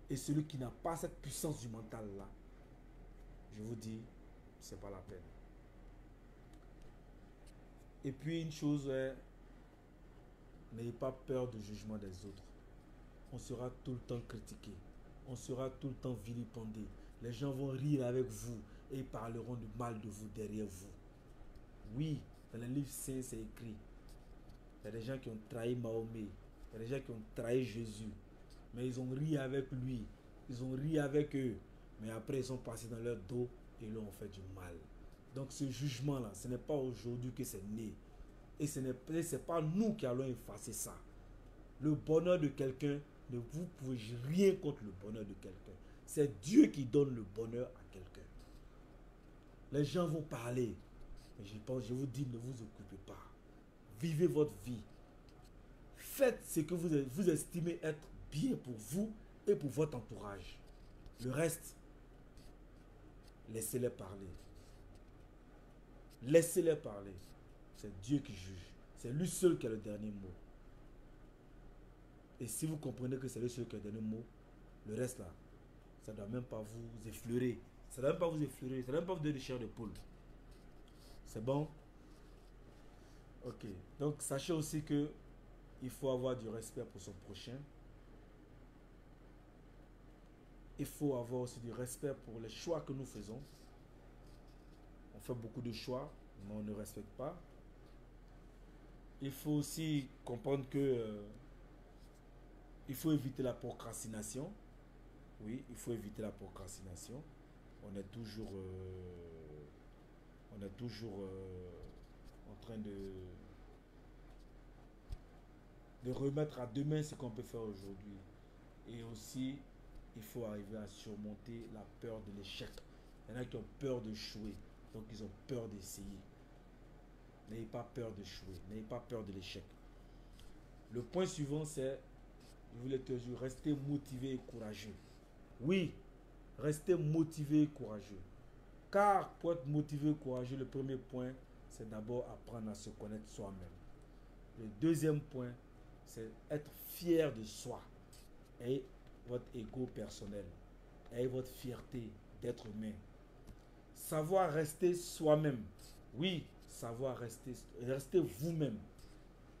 Et celui qui n'a pas cette puissance du mental là, je vous dis, c'est pas la peine. Et puis une chose, n'ayez pas peur du jugement des autres. On sera tout le temps critiqué. On sera tout le temps vilipendé. Les gens vont rire avec vous et ils parleront du mal de vous derrière vous. Oui, dans les livres saints, c'est écrit. Il y a des gens qui ont trahi Mahomet. Il y a des gens qui ont trahi Jésus. Mais ils ont ri avec lui. Ils ont ri avec eux. Mais après, ils sont passés dans leur dos et leur ont fait du mal. Donc ce jugement-là, ce n'est pas aujourd'hui que c'est né. Et ce n'est pas nous qui allons effacer ça. Le bonheur de quelqu'un, vous ne pouvez rien contre le bonheur de quelqu'un. C'est Dieu qui donne le bonheur à quelqu'un. Les gens vont parler. Mais je vous dis, ne vous occupez pas. Vivez votre vie. Faites ce que vous estimez être bien pour vous et pour votre entourage. Le reste, laissez-les parler. Laissez-les parler. C'est Dieu qui juge. C'est lui seul qui a le dernier mot. Et si vous comprenez que c'est lui seul qui a le dernier mot, le reste là, ça ne doit même pas vous effleurer. Ça ne doit même pas vous effleurer. Ça ne doit même pas vous donner de chair de poule. C'est bon? Ok. Donc, sachez aussi que il faut avoir du respect pour son prochain. Il faut avoir aussi du respect pour les choix que nous faisons. On fait beaucoup de choix, mais on ne respecte pas. Il faut aussi comprendre que il faut éviter la procrastination. Oui, il faut éviter la procrastination. On est toujours en train de remettre à demain ce qu'on peut faire aujourd'hui. Et aussi, il faut arriver à surmonter la peur de l'échec. Il y en a qui ont peur d'échouer, donc ils ont peur d'essayer. N'ayez pas peur d'échouer, n'ayez pas peur de l'échec. Le point suivant, c'est, je voulais te dire, restez motivé et courageux. Oui, restez motivé et courageux. Car pour être motivé et courageux, le premier point, c'est d'abord apprendre à se connaître soi-même. Le deuxième point, c'est être fier de soi. Ayez votre ego personnel. Ayez votre fierté d'être humain. Savoir rester soi-même. Oui, savoir rester vous-même.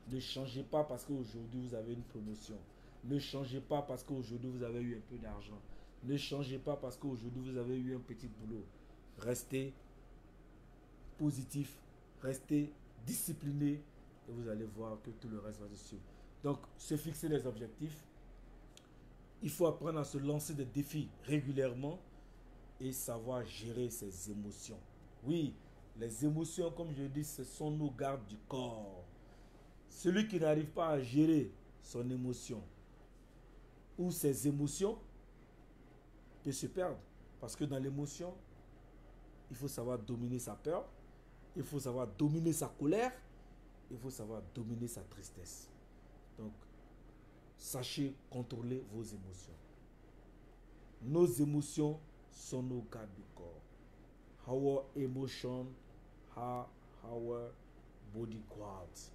Ne changez pas parce qu'aujourd'hui vous avez une promotion. Ne changez pas parce qu'aujourd'hui vous avez eu un peu d'argent. Ne changez pas parce qu'aujourd'hui vous avez eu un petit boulot. Restez positif, restez discipliné et vous allez voir que tout le reste va se suivre. Donc, se fixer des objectifs. Il faut apprendre à se lancer des défis régulièrement et savoir gérer ses émotions. Oui, les émotions, comme je dis, ce sont nos gardes du corps. Celui qui n'arrive pas à gérer son émotion ou ses émotions peut se perdre. Parce que dans l'émotion, il faut savoir dominer sa peur, il faut savoir dominer sa colère, il faut savoir dominer sa tristesse. Donc, sachez contrôler vos émotions. Nos émotions sont nos gardes du corps. Our emotions are our body guards.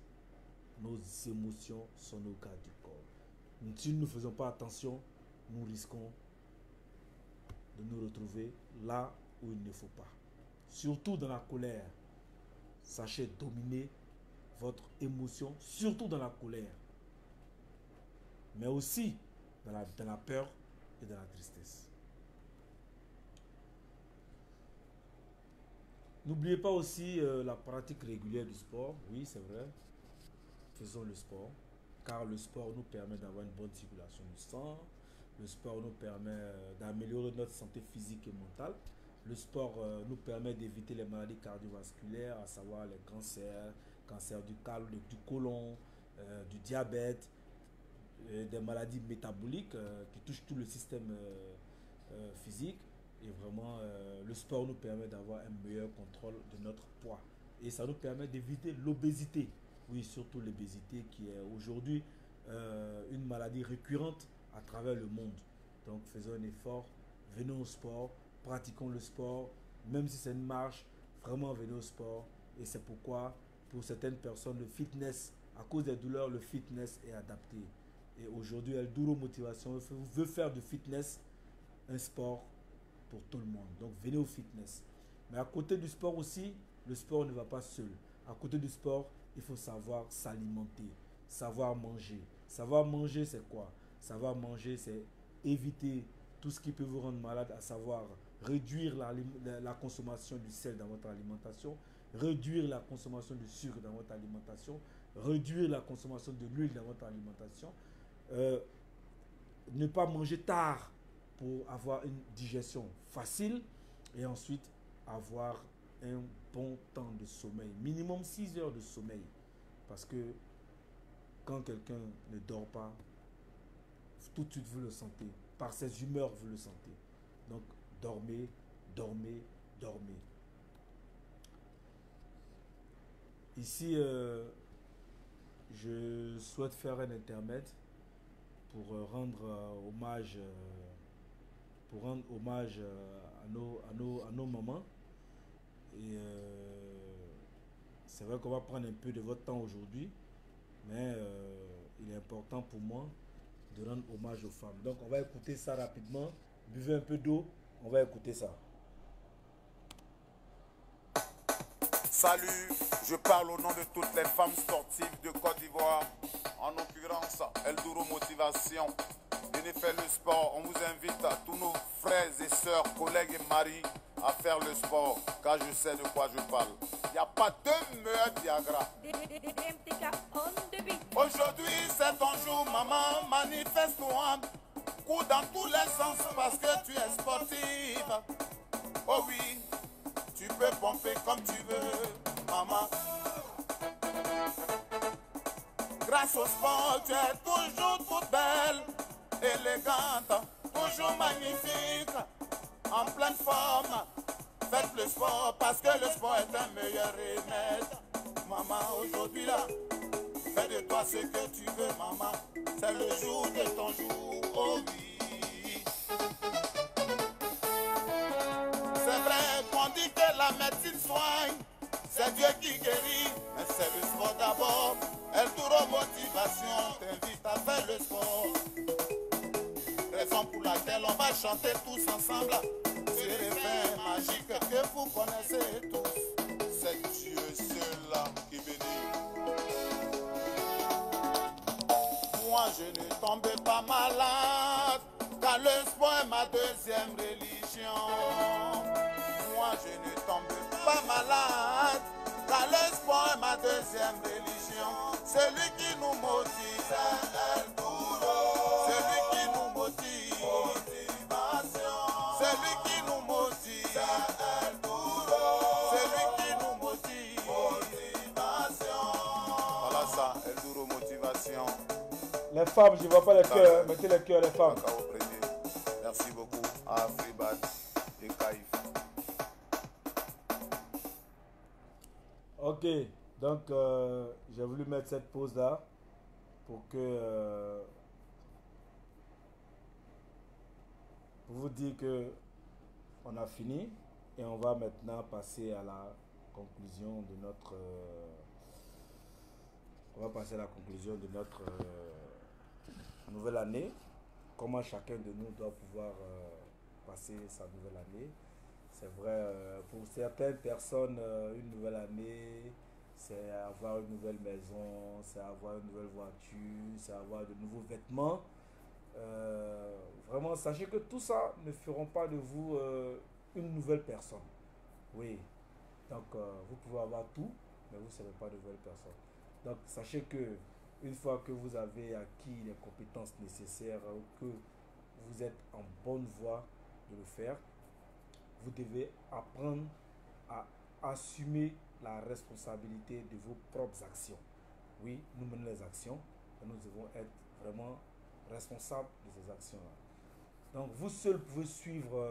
Nos émotions sont nos gardes du corps. Si nous ne faisons pas attention, nous risquons de nous retrouver là où il ne faut pas. Surtout dans la colère. Sachez dominer votre émotion, surtout dans la colère. Mais aussi dans la peur et dans la tristesse. N'oubliez pas aussi la pratique régulière du sport. Oui, c'est vrai. Faisons le sport. car le sport nous permet d'avoir une bonne circulation du sang, le sport nous permet d'améliorer notre santé physique et mentale, le sport nous permet d'éviter les maladies cardiovasculaires, à savoir les cancers, cancer du côlon, du diabète, des maladies métaboliques qui touchent tout le système physique. Et vraiment, le sport nous permet d'avoir un meilleur contrôle de notre poids. Et ça nous permet d'éviter l'obésité. Oui, surtout l'obésité qui est aujourd'hui une maladie récurrente à travers le monde. Donc faisons un effort, venez au sport, pratiquons le sport, même si c'est une marche, vraiment venez au sport. Et c'est pourquoi, pour certaines personnes, le fitness, à cause des douleurs, le fitness est adapté. Et aujourd'hui, El Duro Motivation veut faire du fitness un sport pour tout le monde. Donc venez au fitness. Mais à côté du sport aussi, le sport ne va pas seul. À côté du sport, il faut savoir s'alimenter, savoir manger. Savoir manger, c'est quoi? Savoir manger, c'est éviter tout ce qui peut vous rendre malade, à savoir réduire la consommation du sel dans votre alimentation, réduire la consommation du sucre dans votre alimentation, réduire la consommation de l'huile dans votre alimentation, ne pas manger tard pour avoir une digestion facile et ensuite avoir un bon temps de sommeil, minimum 6 heures de sommeil, parce que quand quelqu'un ne dort pas, tout de suite vous le sentez, par ses humeurs vous le sentez. Donc dormez, dormez, dormez. Ici, je souhaite faire un intermède pour rendre hommage à nos mamans. Et c'est vrai qu'on va prendre un peu de votre temps aujourd'hui, mais il est important pour moi de rendre hommage aux femmes. Donc on va écouter ça rapidement. Buvez un peu d'eau, on va écouter ça. Salut, je parle au nom de toutes les femmes sportives de Côte d'Ivoire, en l'occurrence El Duro Motivation. Venez faire le sport, on vous invite à tous nos frères et sœurs, collègues et maris à faire le sport, car je sais de quoi je parle. Il n'y a pas de meilleur Viagra. Aujourd'hui c'est ton jour, maman, manifeste-toi. Cours dans tous les sens parce que tu es sportive. Oh oui, tu peux pomper comme tu veux, maman. Grâce au sport, tu es toujours toute belle, élégante, toujours magnifique, en pleine forme. Faites le sport parce que le sport est un meilleur remède. Maman, aujourd'hui là, fais de toi ce que tu veux, maman. C'est le jour de ton jour, oh oui. C'est vrai qu'on dit que la médecine soigne, c'est Dieu qui guérit, mais c'est le sport d'abord. El Duro Motivation t'invite à faire le sport. Raison pour laquelle on va chanter tous ensemble ce refrain magique que vous connaissez tous. C'est Dieu seul qui bénit. Moi je ne tombe pas malade, car le sport est ma deuxième religion. Moi je ne tombe pas malade, car le sport est ma deuxième religion. Celui qui nous motive, c'est El Duro. Celui qui nous motive, motivation. Celui qui nous motive, c'est El Duro. Celui qui nous motive, motivation. Voilà ça, El Duro Motivation. Les femmes, je ne vois pas les cœurs, mettez les cœurs les femmes. Merci beaucoup à Freebad et Kaif. Ok, donc j'ai voulu mettre cette pause là pour que pour vous dire que on a fini et on va maintenant passer à la conclusion de notre nouvelle année. Comment chacun de nous doit pouvoir passer sa nouvelle année. C'est vrai, pour certaines personnes, une nouvelle année, c'est avoir une nouvelle maison, c'est avoir une nouvelle voiture, c'est avoir de nouveaux vêtements. Vraiment, sachez que tout ça ne feront pas de vous une nouvelle personne. Oui, donc vous pouvez avoir tout, mais vous ne serez pas de nouvelle personne. Donc sachez que Une fois que vous avez acquis les compétences nécessaires, que vous êtes en bonne voie de le faire, vous devez apprendre à assumer la responsabilité de vos propres actions. Oui, nous menons les actions, et nous devons être vraiment responsables de ces actions-là. Donc, vous seul pouvez suivre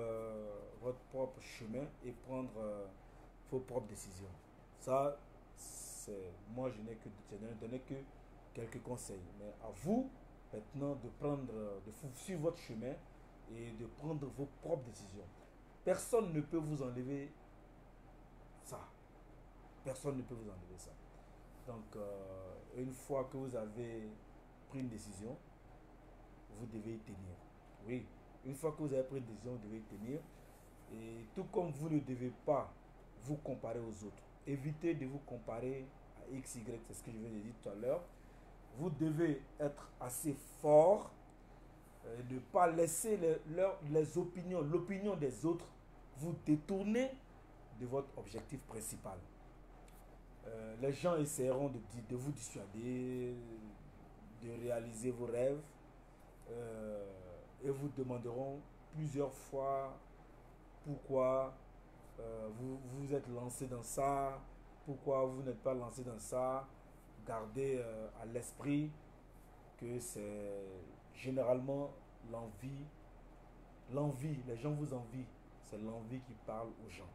votre propre chemin et prendre vos propres décisions. Ça, moi, je n'ai donné que quelques conseils. Mais à vous, maintenant, de suivre votre chemin et de prendre vos propres décisions. Personne ne peut vous enlever ça. Personne ne peut vous enlever ça. Donc, une fois que vous avez pris une décision, vous devez y tenir. Oui, une fois que vous avez pris une décision, vous devez y tenir. Et tout comme vous ne devez pas vous comparer aux autres, évitez de vous comparer à X, Y, c'est ce que je viens de dire tout à l'heure. Vous devez être assez fort, de ne pas laisser les opinions, l'opinion des autres vous détourner de votre objectif principal. Les gens essaieront de vous dissuader, de réaliser vos rêves, et vous demanderont plusieurs fois pourquoi vous vous êtes lancé dans ça, pourquoi vous n'êtes pas lancé dans ça. Gardez à l'esprit que c'est généralement l'envie, les gens vous envient, c'est l'envie qui parle aux gens.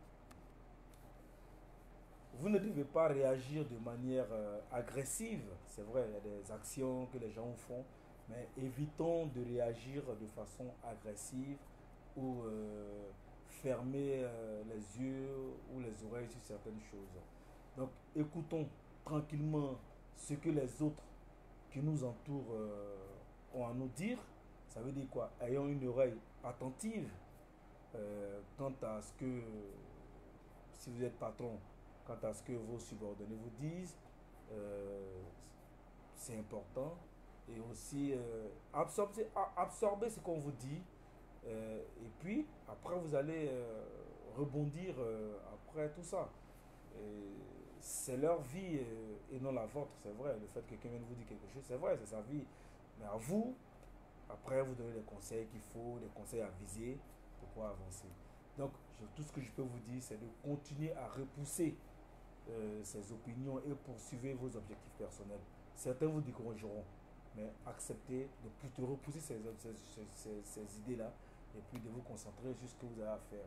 Vous ne devez pas réagir de manière agressive. C'est vrai, il y a des actions que les gens font, mais évitons de réagir de façon agressive ou fermer les yeux ou les oreilles sur certaines choses. Donc, écoutons tranquillement ce que les autres qui nous entourent ont à nous dire. Ça veut dire quoi? Ayons une oreille attentive quant à ce que, si vous êtes patron, quant à ce que vos subordonnés vous disent, c'est important. Et aussi absorber ce qu'on vous dit. Et puis, après, vous allez rebondir après tout ça. C'est leur vie et non la vôtre, c'est vrai. Le fait que quelqu'un vous dit quelque chose, c'est vrai, c'est sa vie. Mais à vous, après, vous donnez les conseils qu'il faut, les conseils à viser pour pouvoir avancer. Donc, tout ce que je peux vous dire, c'est de continuer à repousser ces opinions et poursuivre vos objectifs personnels. Certains vous décourageront, mais acceptez de repousser ces idées-là et puis de vous concentrer sur ce que vous avez à faire.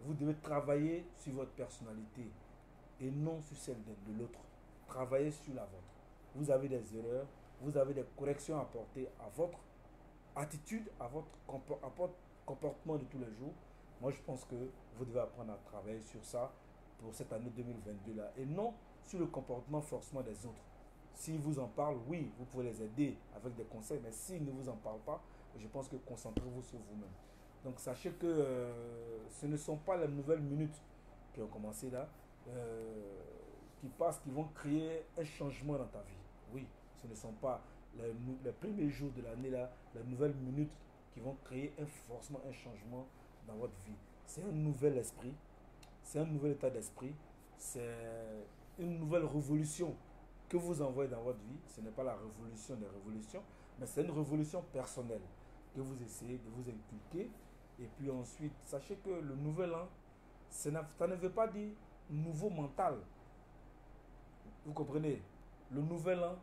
Vous devez travailler sur votre personnalité et non sur celle de l'autre. Travaillez sur la vôtre. Vous avez des erreurs, vous avez des corrections à apporter à votre attitude, à votre comportement de tous les jours. Moi, je pense que vous devez apprendre à travailler sur ça pour cette année 2022 là et non sur le comportement forcément des autres. S'ils vous en parlent, oui, vous pouvez les aider avec des conseils, mais s'ils ne vous en parlent pas, je pense que concentrez-vous sur vous-même. Donc sachez que ce ne sont pas les nouvelles minutes qui ont commencé là, qui passent, qui vont créer un changement dans ta vie. Oui, ce ne sont pas les premiers jours de l'année là, les nouvelles minutes qui vont créer forcément un changement dans votre vie. C'est un nouvel esprit, c'est un nouvel état d'esprit, c'est une nouvelle révolution que vous envoyez dans votre vie. Ce n'est pas la révolution des révolutions, mais c'est une révolution personnelle que vous essayez de vous inculquer. Et puis ensuite, sachez que le nouvel an, ça ne veut pas dire nouveau mental. Vous comprenez? Le nouvel an,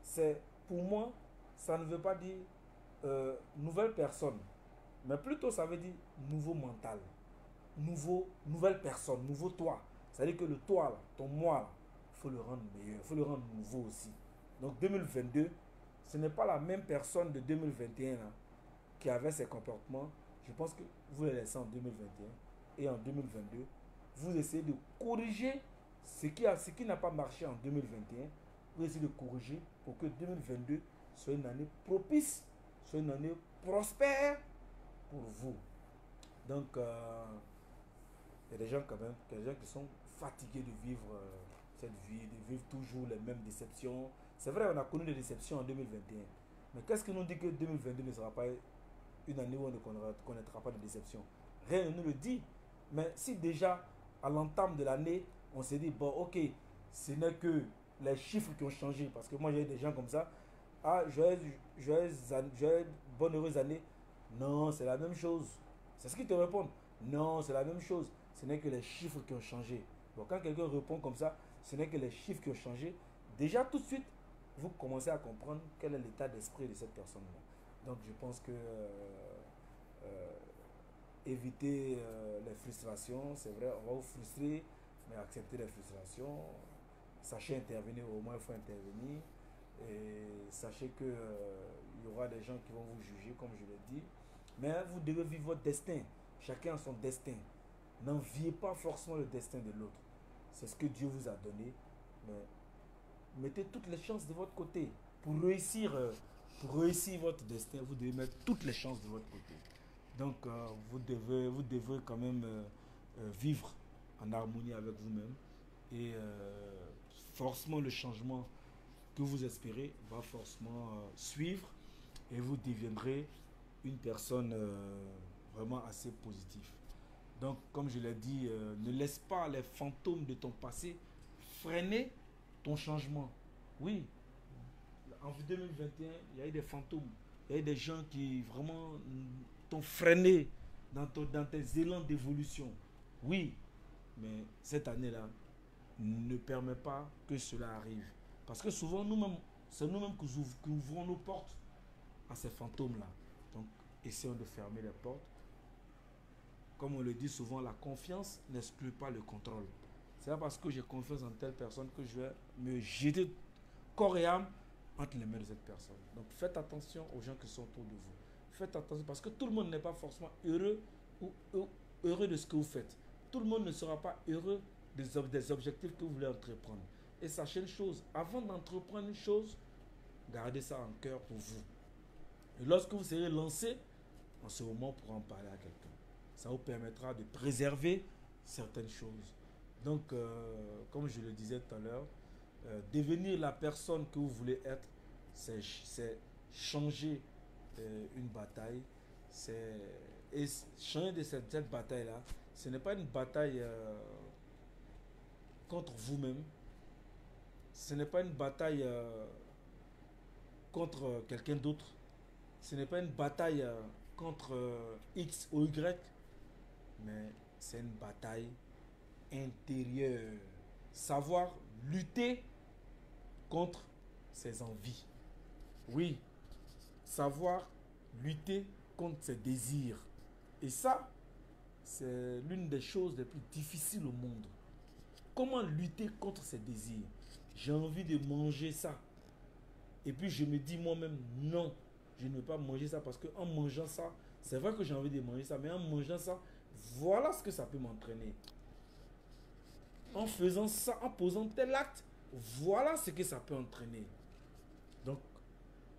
c'est, pour moi, ça ne veut pas dire nouvelle personne, mais plutôt ça veut dire nouveau mental, nouvelle personne, nouveau toi. C'est-à-dire que le toi, là, ton moi, il faut le rendre meilleur, il faut le rendre nouveau aussi. Donc 2022, ce n'est pas la même personne de 2021 là, qui avait ces comportements. Je pense que vous les laissez en 2021 et en 2022, vous essayez de corriger ce qui n'a pas marché en 2021. Vous essayez de corriger pour que 2022 soit une année propice, soit une année prospère pour vous. Donc, il y a des gens quand même, des gens qui sont fatigués de vivre cette vie, de vivre toujours les mêmes déceptions. C'est vrai, on a connu des déceptions en 2021. Mais qu'est-ce qui nous dit que 2022 ne sera pas une année où on ne connaîtra pas de déception? Rien ne nous le dit. Mais si déjà, à l'entame de l'année, on s'est dit, bon, ok, ce n'est que les chiffres qui ont changé. Parce que moi, j'ai des gens comme ça. Ah, joyeuse, bonne heureuse année. Non, c'est la même chose. C'est ce qu'ils te répondent. Non, c'est la même chose. Ce n'est que les chiffres qui ont changé. Donc, quand quelqu'un répond comme ça, ce n'est que les chiffres qui ont changé. Déjà, tout de suite, vous commencez à comprendre quel est l'état d'esprit de cette personne-là. Donc, je pense que éviter les frustrations, c'est vrai, on va vous frustrer, mais accepter les frustrations. Sachez intervenir, au moins il faut intervenir. Et sachez que il y aura des gens qui vont vous juger, comme je l'ai dit. Mais vous devez vivre votre destin. Chacun a son destin. N'enviez pas forcément le destin de l'autre. C'est ce que Dieu vous a donné. Mais mettez toutes les chances de votre côté. Pour réussir votre destin, vous devez mettre toutes les chances de votre côté. Donc, vous devez quand même vivre en harmonie avec vous-même. Et forcément, le changement que vous espérez va forcément suivre. Et vous deviendrez une personne vraiment assez positive. Donc, comme je l'ai dit, ne laisse pas les fantômes de ton passé freiner ton changement. Oui, en 2021, il y a eu des fantômes. Il y a eu des gens qui vraiment t'ont freiné dans tes élans d'évolution. Oui, mais cette année-là ne permet pas que cela arrive. Parce que souvent, nous-mêmes, c'est nous-mêmes qui ouvrons nos portes à ces fantômes-là. Donc, essayons de fermer les portes. Comme on le dit souvent, la confiance n'exclut pas le contrôle. C'est pas parce que j'ai confiance en telle personne que je vais me jeter corps et âme entre les mains de cette personne. Donc faites attention aux gens qui sont autour de vous. Faites attention parce que tout le monde n'est pas forcément heureux ou heureux de ce que vous faites. Tout le monde ne sera pas heureux des objectifs que vous voulez entreprendre. Et sachez une chose, avant d'entreprendre une chose, gardez ça en cœur pour vous. Et lorsque vous serez lancé, en ce moment, vous pourrez en parler à quelqu'un. Ça vous permettra de préserver certaines choses. Donc, comme je le disais tout à l'heure, devenir la personne que vous voulez être, c'est changer une bataille. Et changer de cette bataille-là, ce n'est pas une bataille contre vous-même. Ce n'est pas une bataille contre quelqu'un d'autre. Ce n'est pas une bataille contre X ou Y, mais c'est une bataille intérieure. Savoir lutter contre ses envies. Oui, savoir lutter contre ses désirs. Et ça, c'est l'une des choses les plus difficiles au monde. Comment lutter contre ses désirs? J'ai envie de manger ça. Et puis je me dis moi-même, non, je ne vais pas manger ça parce qu'en mangeant ça, c'est vrai que j'ai envie de manger ça, mais en mangeant ça, voilà ce que ça peut m'entraîner. En faisant ça, en posant tel acte, voilà ce que ça peut entraîner. Donc,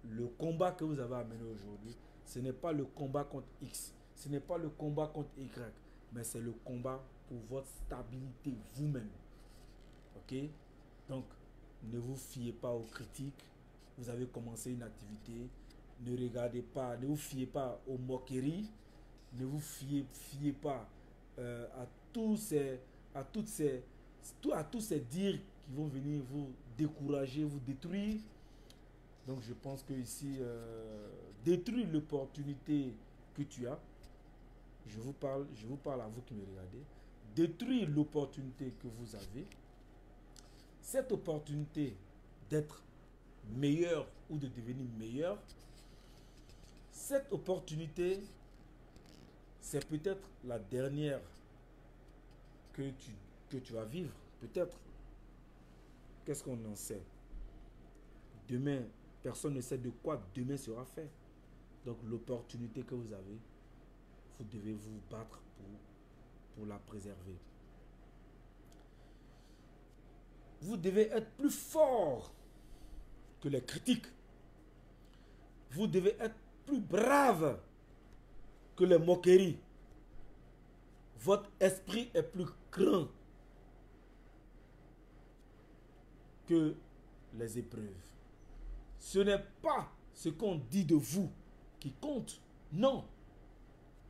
le combat que vous avez à mener aujourd'hui, ce n'est pas le combat contre X, ce n'est pas le combat contre Y, mais c'est le combat pour votre stabilité vous-même. Ok? Donc, ne vous fiez pas aux critiques. Vous avez commencé une activité, ne regardez pas, ne vous fiez pas aux moqueries, ne vous fiez pas à tous ces dires qui vont venir vous décourager, vous détruire. Donc je pense que ici, détruire l'opportunité que tu as. Je vous parle à vous qui me regardez. Détruire l'opportunité que vous avez. Cette opportunité d'être meilleur ou de devenir meilleur, cette opportunité, c'est peut-être la dernière que tu vas vivre. Peut-être. Qu'est-ce qu'on en sait? Demain, personne ne sait de quoi demain sera fait. Donc l'opportunité que vous avez, vous devez vous battre pour la préserver. Vous devez être plus fort que les critiques. Vous devez être plus brave que les moqueries. Votre esprit est plus grand que les épreuves. Ce n'est pas ce qu'on dit de vous qui compte. Non.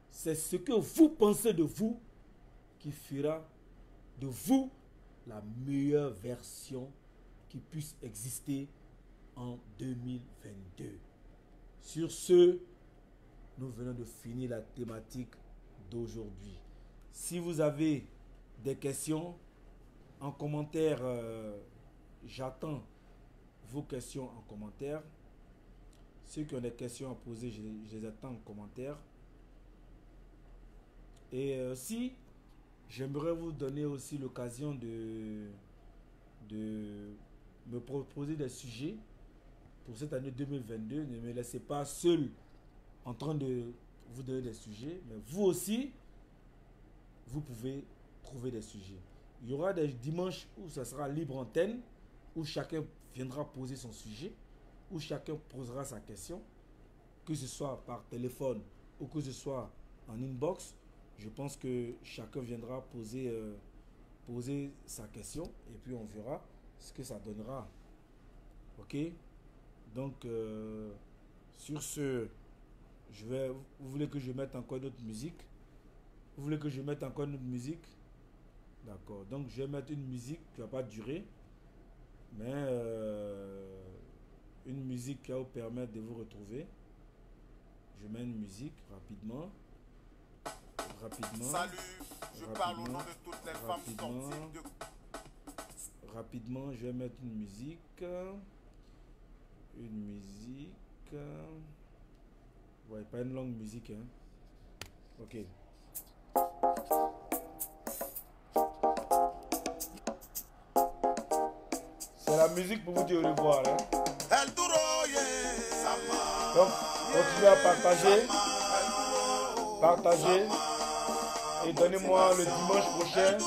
C'est ce que vous pensez de vous qui fera de vous la meilleure version qui puisse exister en 2022. Sur ce, nous venons de finir la thématique d'aujourd'hui. Si vous avez des questions, en commentaire, j'attends vos questions en commentaire. Ceux qui ont des questions à poser, je les attends en commentaire. Et si j'aimerais vous donner aussi l'occasion de me proposer des sujets pour cette année 2022. Ne me laissez pas seul en train de vous donner des sujets, mais vous aussi, vous pouvez trouver des sujets. Il y aura des dimanches où ça sera libre antenne, où chacun viendra poser son sujet, où chacun posera sa question, que ce soit par téléphone ou que ce soit en inbox. Je pense que chacun viendra poser sa question et puis on verra ce que ça donnera. Ok? Donc, sur ce, vous voulez que je mette encore une autre musique? Vous voulez que je mette encore une autre musique? D'accord. Donc, je vais mettre une musique qui ne va pas durer, mais une musique qui va vous permettre de vous retrouver. Je mets une musique rapidement. Salut, je parle au nom de toutes les femmes sportives de... Rapidement, je vais mettre une musique. Ouais, pas une longue musique, hein. Ok. C'est la musique pour vous dire au revoir, hein. Donc, continuez à partager et donnez-moi le dimanche prochain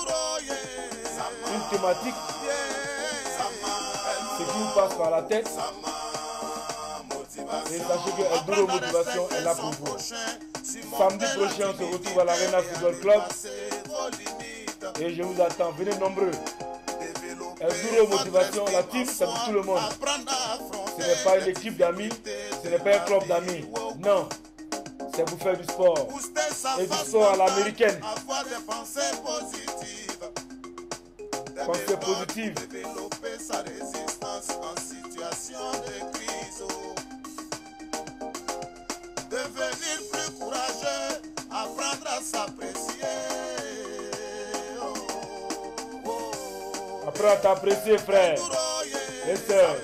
une thématique, ce qui vous passe par la tête, et sachez que Elduro Motivation est là pour vous. Samedi prochain, on se retrouve à l'Arena Football Club et je vous attends, venez nombreux. Elduro Motivation, la team, c'est pour tout le monde. Ce n'est pas une équipe d'amis, ce n'est pas un club d'amis, non. C'est pour faire du sport. Et du sport à l'américaine. Pensée positive. Développer sa résistance en situation de crise. Devenir plus courageux, apprendre à s'apprécier. Apprends à t'apprécier, frère et sœurs.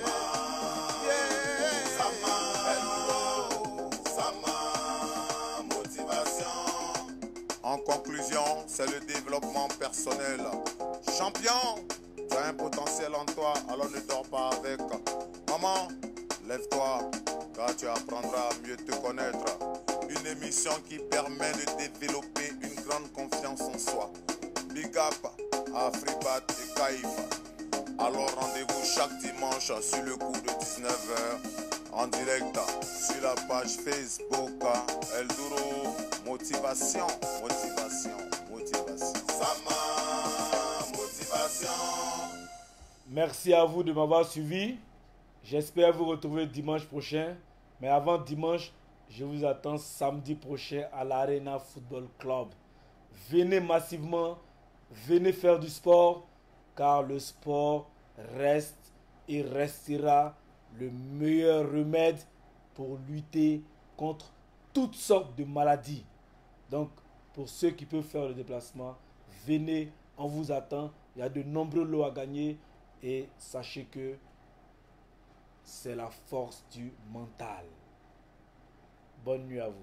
En conclusion, c'est le développement personnel. Champion, tu as un potentiel en toi, alors ne dors pas avec. Maman, lève-toi, car tu apprendras à mieux te connaître. Une émission qui permet de développer une grande confiance en soi. Big up à Freebat et Kaïf. Alors rendez-vous chaque dimanche sur le coup de 19h en direct sur la page Facebook Elduro Motivation. Merci à vous de m'avoir suivi. J'espère vous retrouver dimanche prochain. Mais avant dimanche, je vous attends samedi prochain à l'Arena Football Club. Venez massivement, venez faire du sport, car le sport reste et restera le meilleur remède pour lutter contre toutes sortes de maladies. Donc, pour ceux qui peuvent faire le déplacement, venez, on vous attend. Il y a de nombreux lots à gagner et sachez que c'est la force du mental. Bonne nuit à vous.